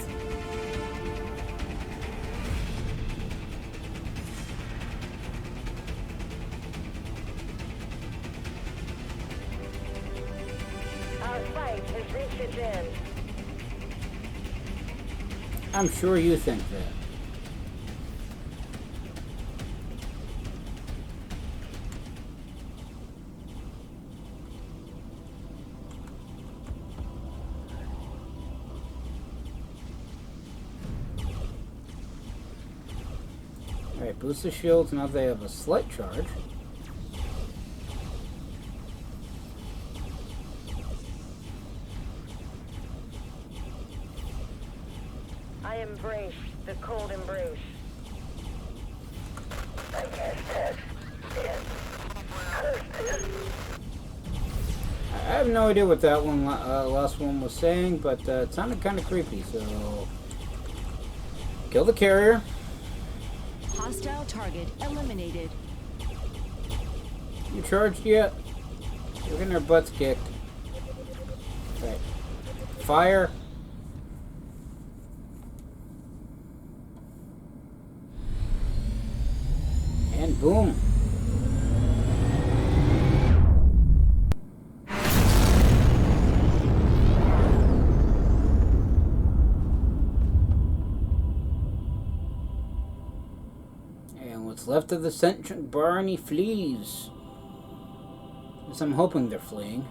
Our fight has reached its end. I'm sure you think that. Alright, boost the shields, now they have a slight charge. I embrace the cold embrace. I have no idea what that one, last one was saying, but it sounded kind of creepy, so... Kill the carrier. Hostile target eliminated. You charged yet? We're getting our butts kicked. Right. Fire. And boom. And what's left of the sentient Barney flees. At least I'm hoping they're fleeing.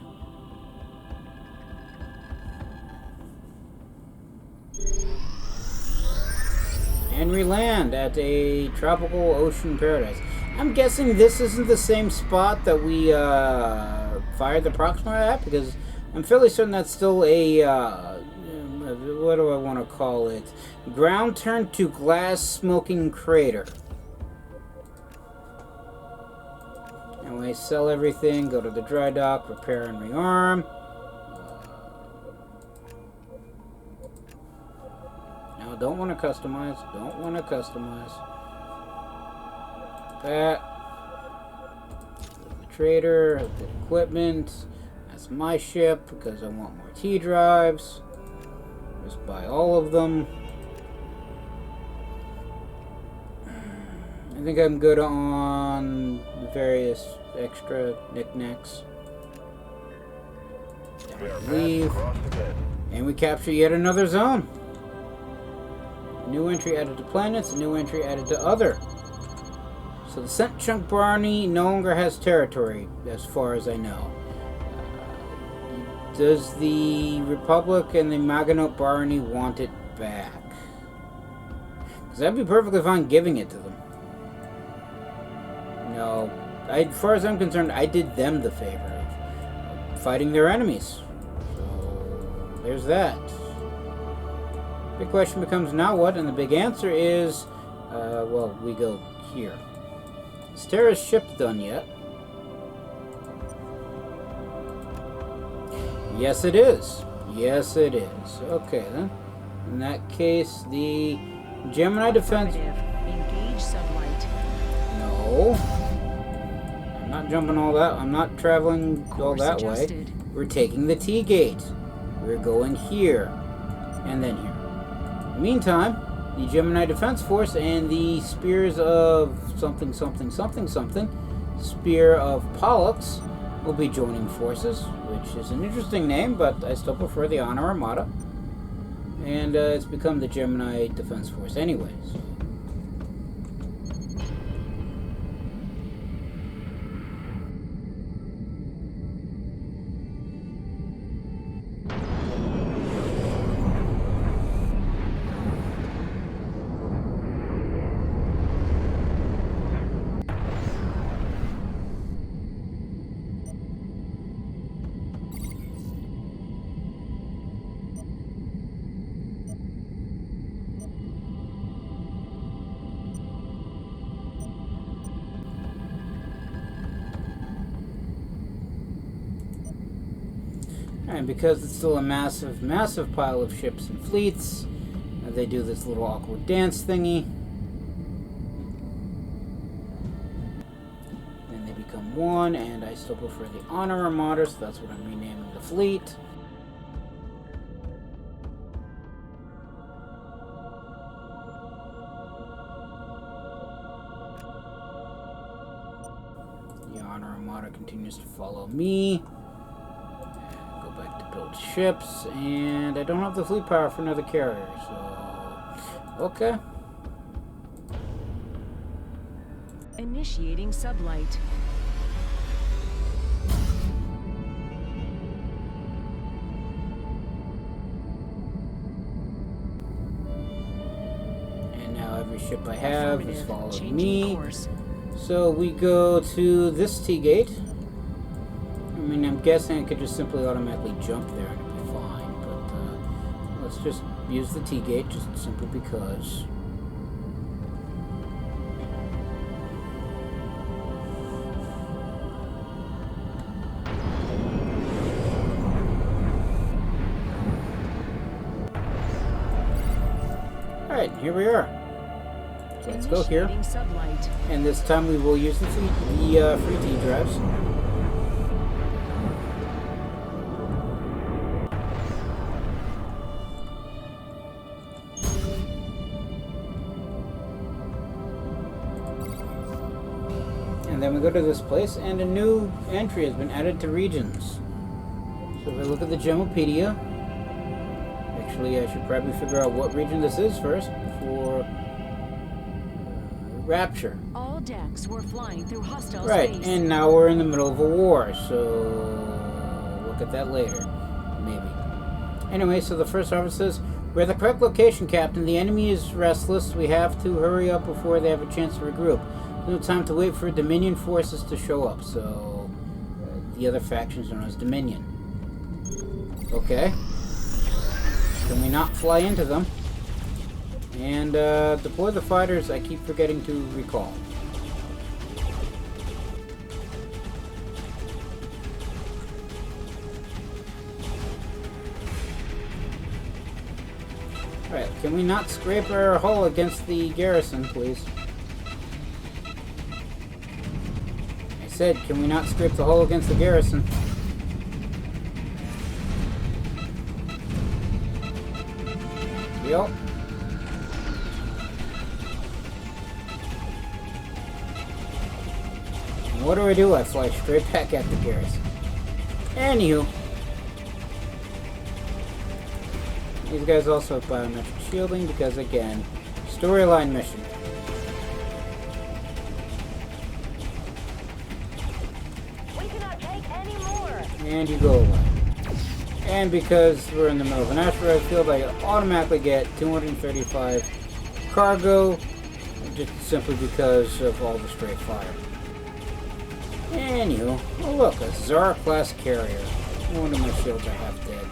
And we land at a tropical ocean paradise. I'm guessing this isn't the same spot that we fired the Proxima at, because I'm fairly certain that's still a, what do I want to call it? Ground turned to glass smoking crater. Anyway, sell everything, go to the dry dock, repair and rearm. Now, don't want to customize, don't want to customize. That. The trader, the equipment. That's my ship because I want more T drives. Just buy all of them. I think I'm good on the various extra knickknacks. Leave. And we capture yet another zone. A new entry added to planets, a new entry added to other. So the Scent Chunk Barney no longer has territory, as far as I know. Does the Republic and the Maganote Barney want it back? Because I'd be perfectly fine giving it to them. No, as far as I'm concerned, I did them the favor of fighting their enemies. So, there's that. Big question becomes, now what? And the big answer is, well, we go here. Is Terra's ship done yet? Yes, it is. Yes, it is. Okay, then. In that case, the Gemini defense... Engage sublight. No. I'm not jumping all that. I'm not traveling all that way. Adjusted. We're taking the T-gate. We're going here. And then here. In the meantime, the Gemini Defense Force and the Spears of something, something, something, something, Spear of Pollux, will be joining forces, which is an interesting name, but I still prefer the Honor Armada. And it's become the Gemini Defense Force anyways. And because it's still a massive, massive pile of ships and fleets, they do this little awkward dance thingy. Then they become one, and I still prefer the Honor Armada, so that's what I'm renaming the fleet. The Honor Armada continues to follow me. Build ships, and I don't have the fleet power for another carrier, so okay. Initiating sublight. And now every ship I have is following Changing me. course. So we go to this T-gate. I mean, I'm guessing I could just simply automatically jump there and it'd be fine, but let's just use the T-gate just simply because. Alright, here we are. So let's go here. Initiating sublight. And this time we will use the free T drives. And then we go to this place, and a new entry has been added to regions. So if I look at the Gemopedia, actually I should probably figure out what region this is first before Rapture. All decks were flying through hostile Right, space. and now we're in the middle of a war, so look at that later, maybe. Anyway, so the first officer says, "We're at the correct location, Captain. The enemy is restless. We have to hurry up before they have a chance to regroup. No time to wait for Dominion forces to show up." So the other factions known as Dominion. Okay. Can we not fly into them? And deploy the fighters I keep forgetting to recall. Alright, can we not scrape our hull against the garrison, please? I said, can we not scrape the hull against the garrison? Yep. And what do? I fly straight back at the garrison. Anywho. These guys also have biometric shielding because, again, storyline mission. We cannot take any more. And you go away. And because we're in the middle of an asteroid field, I automatically get 235 cargo, just simply because of all the straight fire. Anywho, oh look, a Zara-class carrier. No wonder my shields are half dead.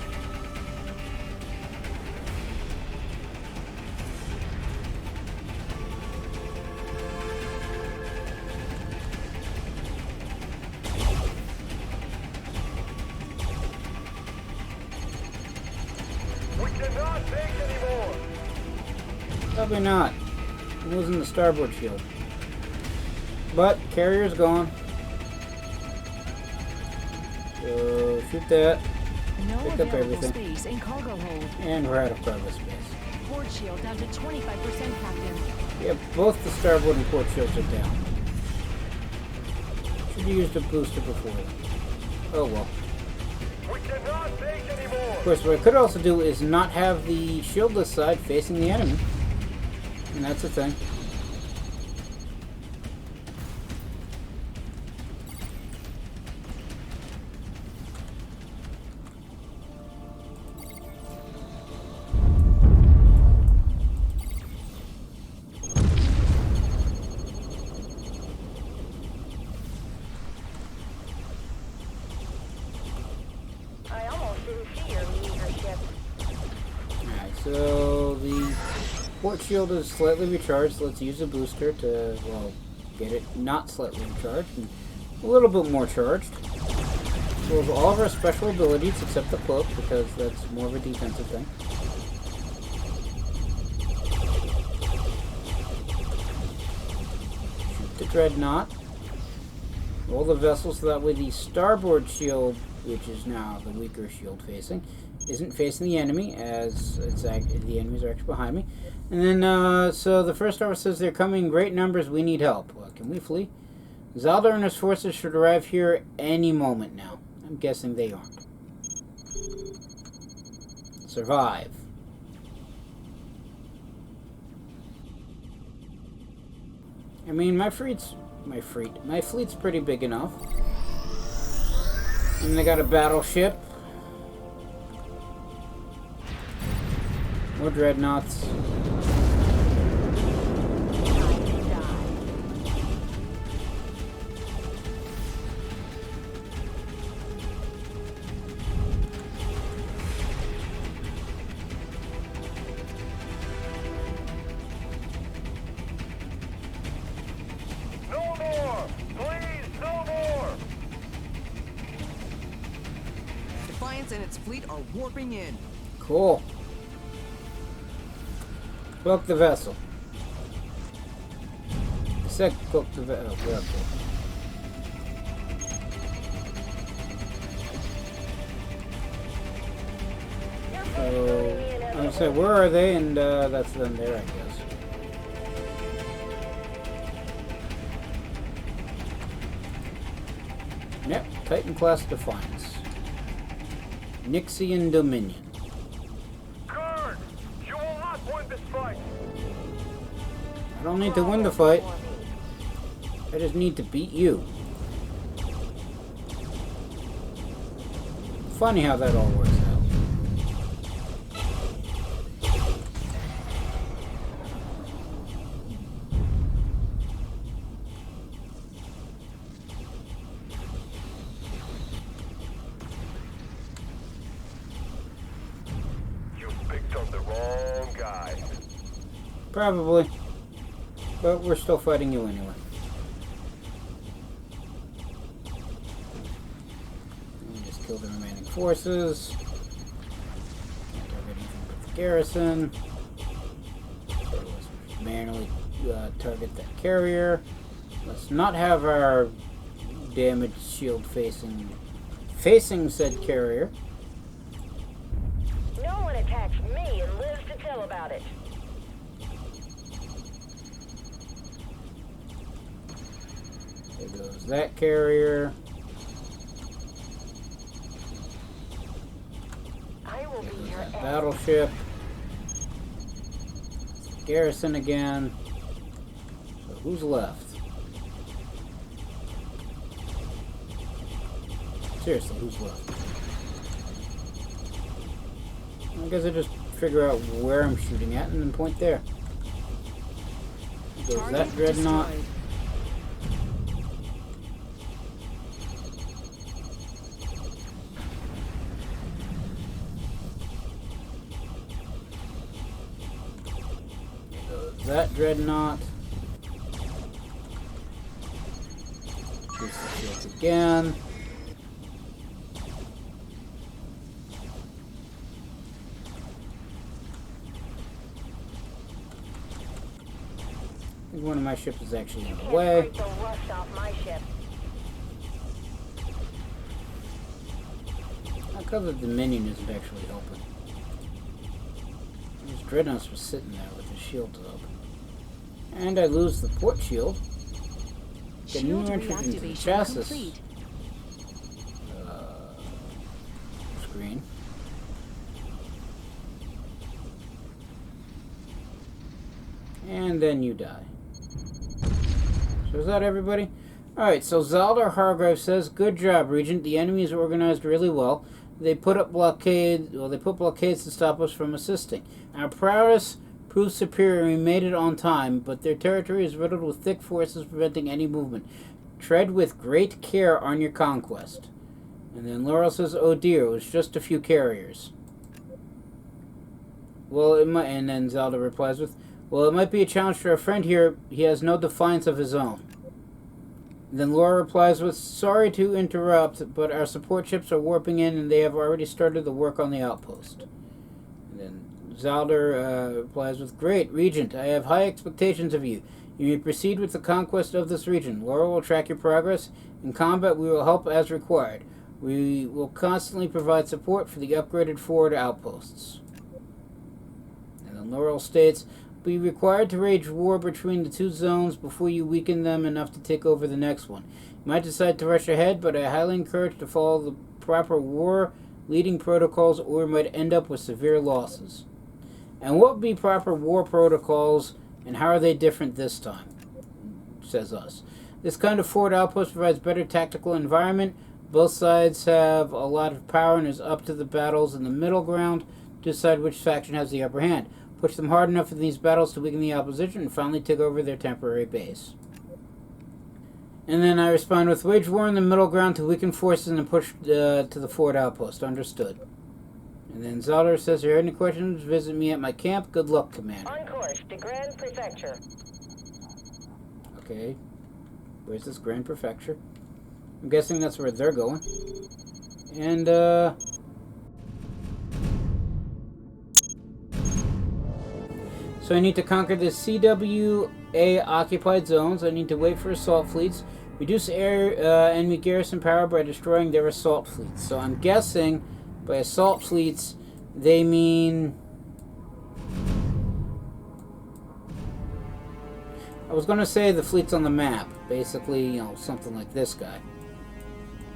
We cannot take anymore. Probably not. I'm losing the starboard shield. But, carrier's gone. So, shoot that. No Pick up available everything. space in cargo hold. And we're out of cargo space. Port shield down to 25%, Captain. Yep, both the starboard and port shields are down. Should have used a booster before then. Oh well. We cannot take anymore. Of course, what I could also do is not have the shieldless side facing the enemy. And that's a thing. I almost didn't see your meager ship. Alright, so the port shield is slightly recharged. Let's use a booster to, well, get it not slightly recharged and a little bit more charged. So with all of our special abilities except the cloak, because that's more of a defensive thing. Shoot the dreadnought. Roll the vessel so that way the starboard shield, which is now the weaker shield facing, isn't facing the enemy, as the enemies are actually behind me. And then, so the first officer says they're coming in great numbers, we need help. Well, can we flee? Zaldar and his forces should arrive here any moment now. I'm guessing they aren't. Survive. I mean, my fleet's pretty big enough. And they got a battleship. More dreadnoughts. No more. Please, no more. Defiance and its fleet are warping in. Cool. Cloak the vessel. I said cloak the vessel. Oh, okay. So, I'm gonna say, where are they? And that's them there, I guess. Yep, Titan class Defiance. Nixian Dominion. Guard, you will not win this fight. I don't need to win the fight. I just need to beat you. Funny how that all works out. Probably. But we're still fighting you anyway. And just kill the remaining forces. Can't target anything but the garrison. So let's manually target that carrier. Let's not have our damaged shield facing said carrier. No one attacks me and lives to tell about it. There goes that carrier. I will be your enemy. Battleship. Garrison again. So who's left? Seriously, who's left? I guess I just figure out where I'm shooting at and then point there. Goes Target that dreadnought. destroyed. Goes that dreadnought. Shoots the shields again. I think one of my ships is actually in the Can't way. break the rust off my ship. How come the Dominion isn't actually helping? This dreadnought was sitting there with his shields up. And I lose the port shield. Get new Shield entrance into the reactivation chassis complete. screen. And then you die. So is that everybody? Alright, so Zaldar Hargrave says, "Good job, Regent. The enemy is organized really well. They put blockades to stop us from assisting. Our prowess proved superior and we made it on time, but their territory is riddled with thick forces preventing any movement. Tread with great care on your conquest." And then Laurel says, "Oh dear, it was just a few carriers." Well, it might, and then Zelda replies with, "Well, it might be a challenge for a friend here. He has no defiance of his own." Then Laura replies with, "Sorry to interrupt, but our support ships are warping in and they have already started the work on the outpost." And then Zalder replies with, "Great, Regent, I have high expectations of you. You may proceed with the conquest of this region. Laura will track your progress. In combat, we will help as required. We will constantly provide support for the upgraded forward outposts." And then Laurel states, "Be required to wage war between the two zones before you weaken them enough to take over the next one. You might decide to rush ahead, but I highly encourage to follow the proper war leading protocols or you might end up with severe losses." And what would be proper war protocols and how are they different this time? Says us. "This kind of forward outpost provides better tactical environment. Both sides have a lot of power and it's up to the battles in the middle ground to decide which faction has the upper hand. Push them hard enough in these battles to weaken the opposition and finally take over their temporary base." And then I respond with, "Wage war in the middle ground to weaken forces and push to the forward outpost. Understood." And then Zalder says, "If you have any questions, visit me at my camp. Good luck, Commander." On course to Grand Prefecture. Okay. Where's this Grand Prefecture? I'm guessing that's where they're going. And, so I need to conquer the CWA occupied zones. I need to wait for assault fleets. Reduce enemy garrison power by destroying their assault fleets. So I'm guessing by assault fleets, they mean... I was going to say the fleets on the map. Basically, you know, something like this guy.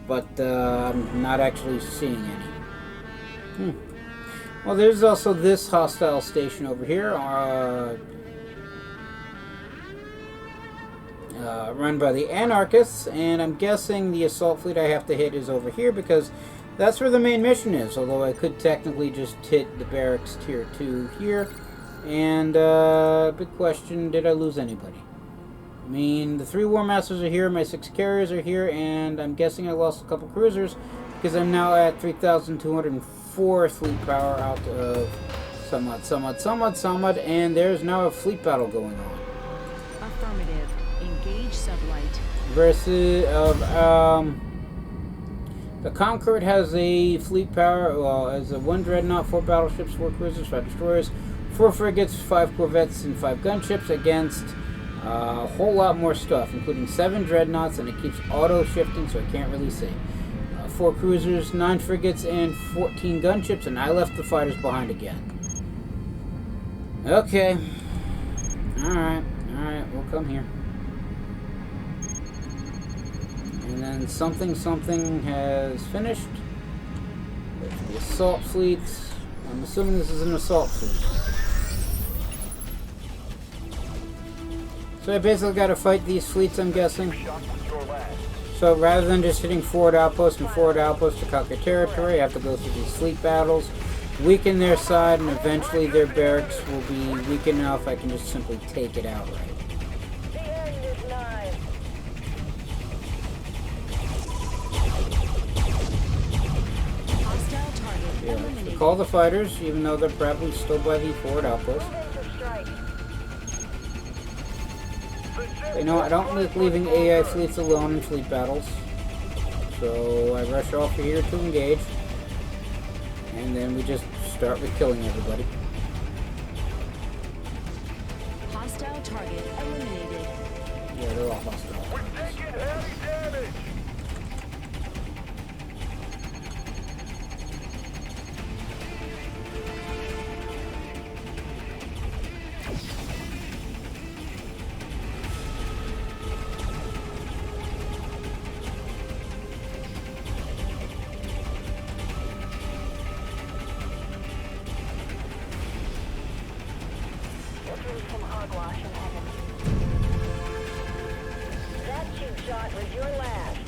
But I'm not actually seeing any. Well, there's also this hostile station over here, run by the anarchists, and I'm guessing the assault fleet I have to hit is over here because that's where the main mission is, although I could technically just hit the barracks tier 2 here. And big question, did I lose anybody? I mean, the 3 War Masters are here, my 6 carriers are here, and I'm guessing I lost a couple cruisers because I'm now at 3,204 fleet power out of Somewhat, and there's now a fleet battle going on. Affirmative. Engage sublight. Versus the Concord has a fleet power, has a 1 dreadnought, 4 battleships, 4 cruisers, 5 destroyers, 4 frigates, 5 corvettes, and 5 gunships against a whole lot more stuff, including 7 dreadnoughts, and it keeps auto shifting, so I can't really see. 4 cruisers, 9 frigates, and 14 gunships, and I left the fighters behind again. Okay. Alright, we'll come here. And then something has finished. There's the assault fleets. I'm assuming this is an assault fleet. So I basically got to fight these fleets, I'm guessing. So rather than just hitting forward outposts and forward outposts to conquer territory, I have to go through these fleet battles, weaken their side, and eventually their barracks will be weak enough I can just simply take it outright. The end is nigh. Hostile target Yeah, eliminated. call the fighters, even though they're probably still by the forward outpost. Moving to strike. You know, I don't like leaving AI fleets alone in fleet battles. So I rush off here to engage. And then we just start with killing everybody. Hostile target eliminated. Yeah, they're all hostile. We're taking heavy damage. Looking some hogwash in heaven. That cheap shot was your last.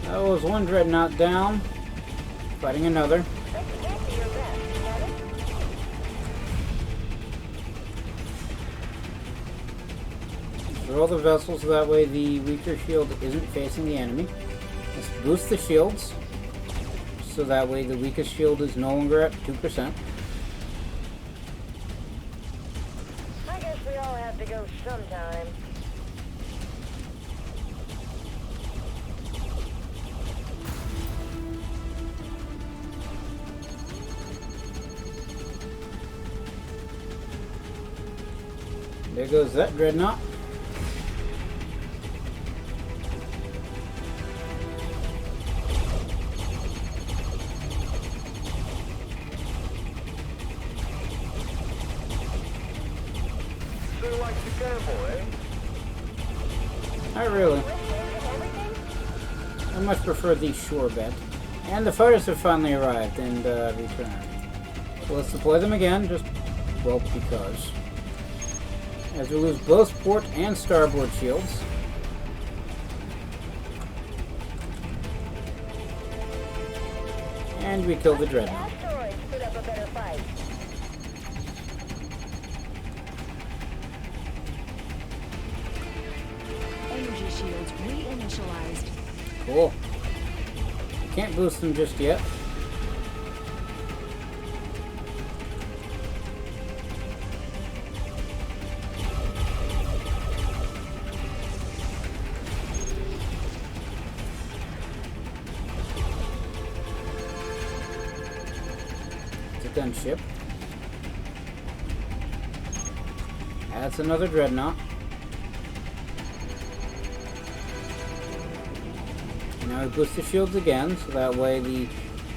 That was 1 dreadnought down. Fighting another. Let's get to your best, Heaven. Throw all the vessels so that way the weaker shield isn't facing the enemy. Let's boost the shields so that way the weakest shield is no longer at 2%. I guess we all have to go sometime. There goes that dreadnought. So you like to gamble, eh? Not really. I much prefer the shore bet. And the fighters have finally arrived and returned. So let's deploy them again, just, well, because. As we lose both port and starboard shields. And we kill the dreadnought. Asteroids put up a better fight. Energy shields reinitialized. Cool. Can't boost them just yet. Gunship. That's another dreadnought. Now we boost the shields again, so that way the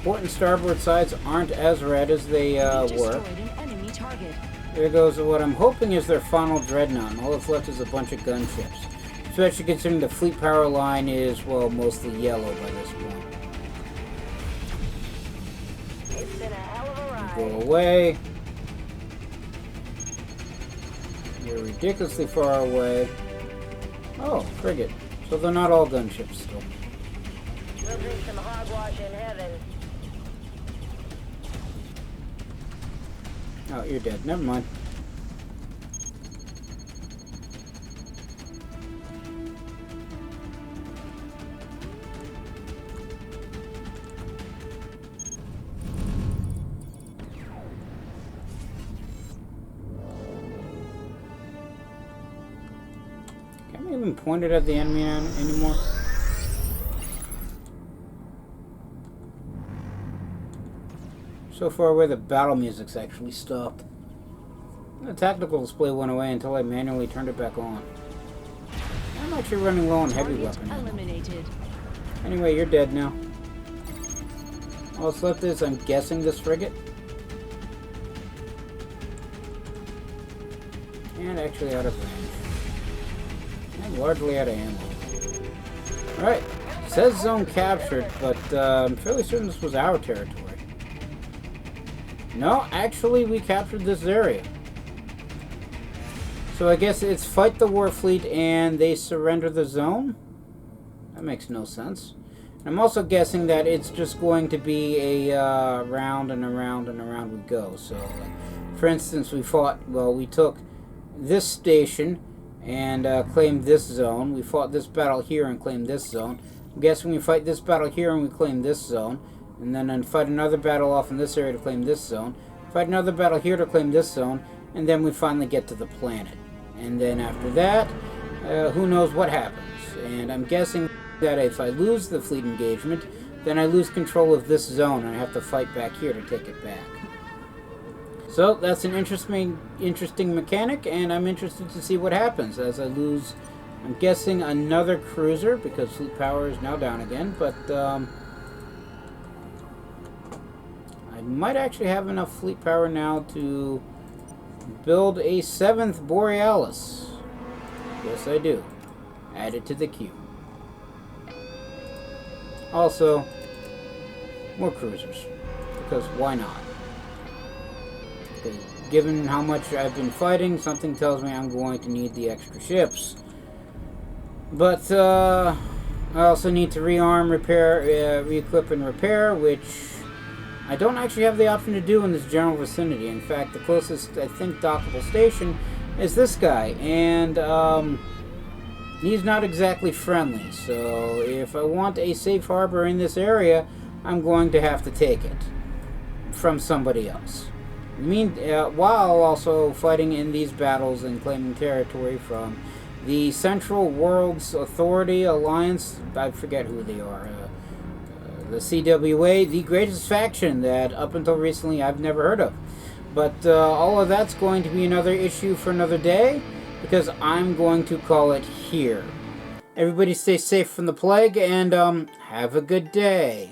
port and starboard sides aren't as red as they were. Destroyed an enemy target. There goes what I'm hoping is their final dreadnought, and all that's left is a bunch of gunships. Especially considering the fleet power line is, well, mostly yellow by this point. It's been a hell of a ride. Go away. You're ridiculously far away. Oh, frigate. So they're not all gunships still. We'll drink some hogwash in heaven. Oh, you're dead. Never mind. Can't we even point it at the enemy anymore? So far away, the battle music's actually stopped. The tactical display went away until I manually turned it back on. I'm actually running low on heavy weapon ammo. Eliminated. Anyway, you're dead now. All that's left is, I'm guessing, this frigate. And actually out of range. And largely out of ammo. Alright. Says zone captured, but I'm fairly certain this was our territory. No, actually we captured this area. So I guess it's fight the Warfleet and they surrender the zone? That makes no sense. I'm also guessing that it's just going to be a round and around and around we go. So, for instance, we took this station and claimed this zone. We fought this battle here and claimed this zone. I'm guessing we fight this battle here and we claim this zone. And then fight another battle off in this area to claim this zone. Fight another battle here to claim this zone. And then we finally get to the planet. And then after that, who knows what happens. And I'm guessing that if I lose the fleet engagement, then I lose control of this zone and I have to fight back here to take it back. So that's an interesting mechanic, and I'm interested to see what happens as I lose, I'm guessing, another cruiser, because fleet power is now down again, but I might actually have enough fleet power now to build a 7th Borealis. Yes, I do. Add it to the queue. Also, more cruisers, because why not? Because given how much I've been fighting, something tells me I'm going to need the extra ships. But I also need to rearm, repair, re-equip and repair, which I don't actually have the option to do in this general vicinity. In fact, the closest, I think, dockable station is this guy, and he's not exactly friendly. So if I want a safe harbor in this area, I'm going to have to take it from somebody else. While also fighting in these battles and claiming territory from the Central Worlds Authority Alliance. I forget who they are. The CWA, the greatest faction that up until recently I've never heard of. But all of that's going to be another issue for another day, because I'm going to call it here. Everybody stay safe from the plague, and have a good day.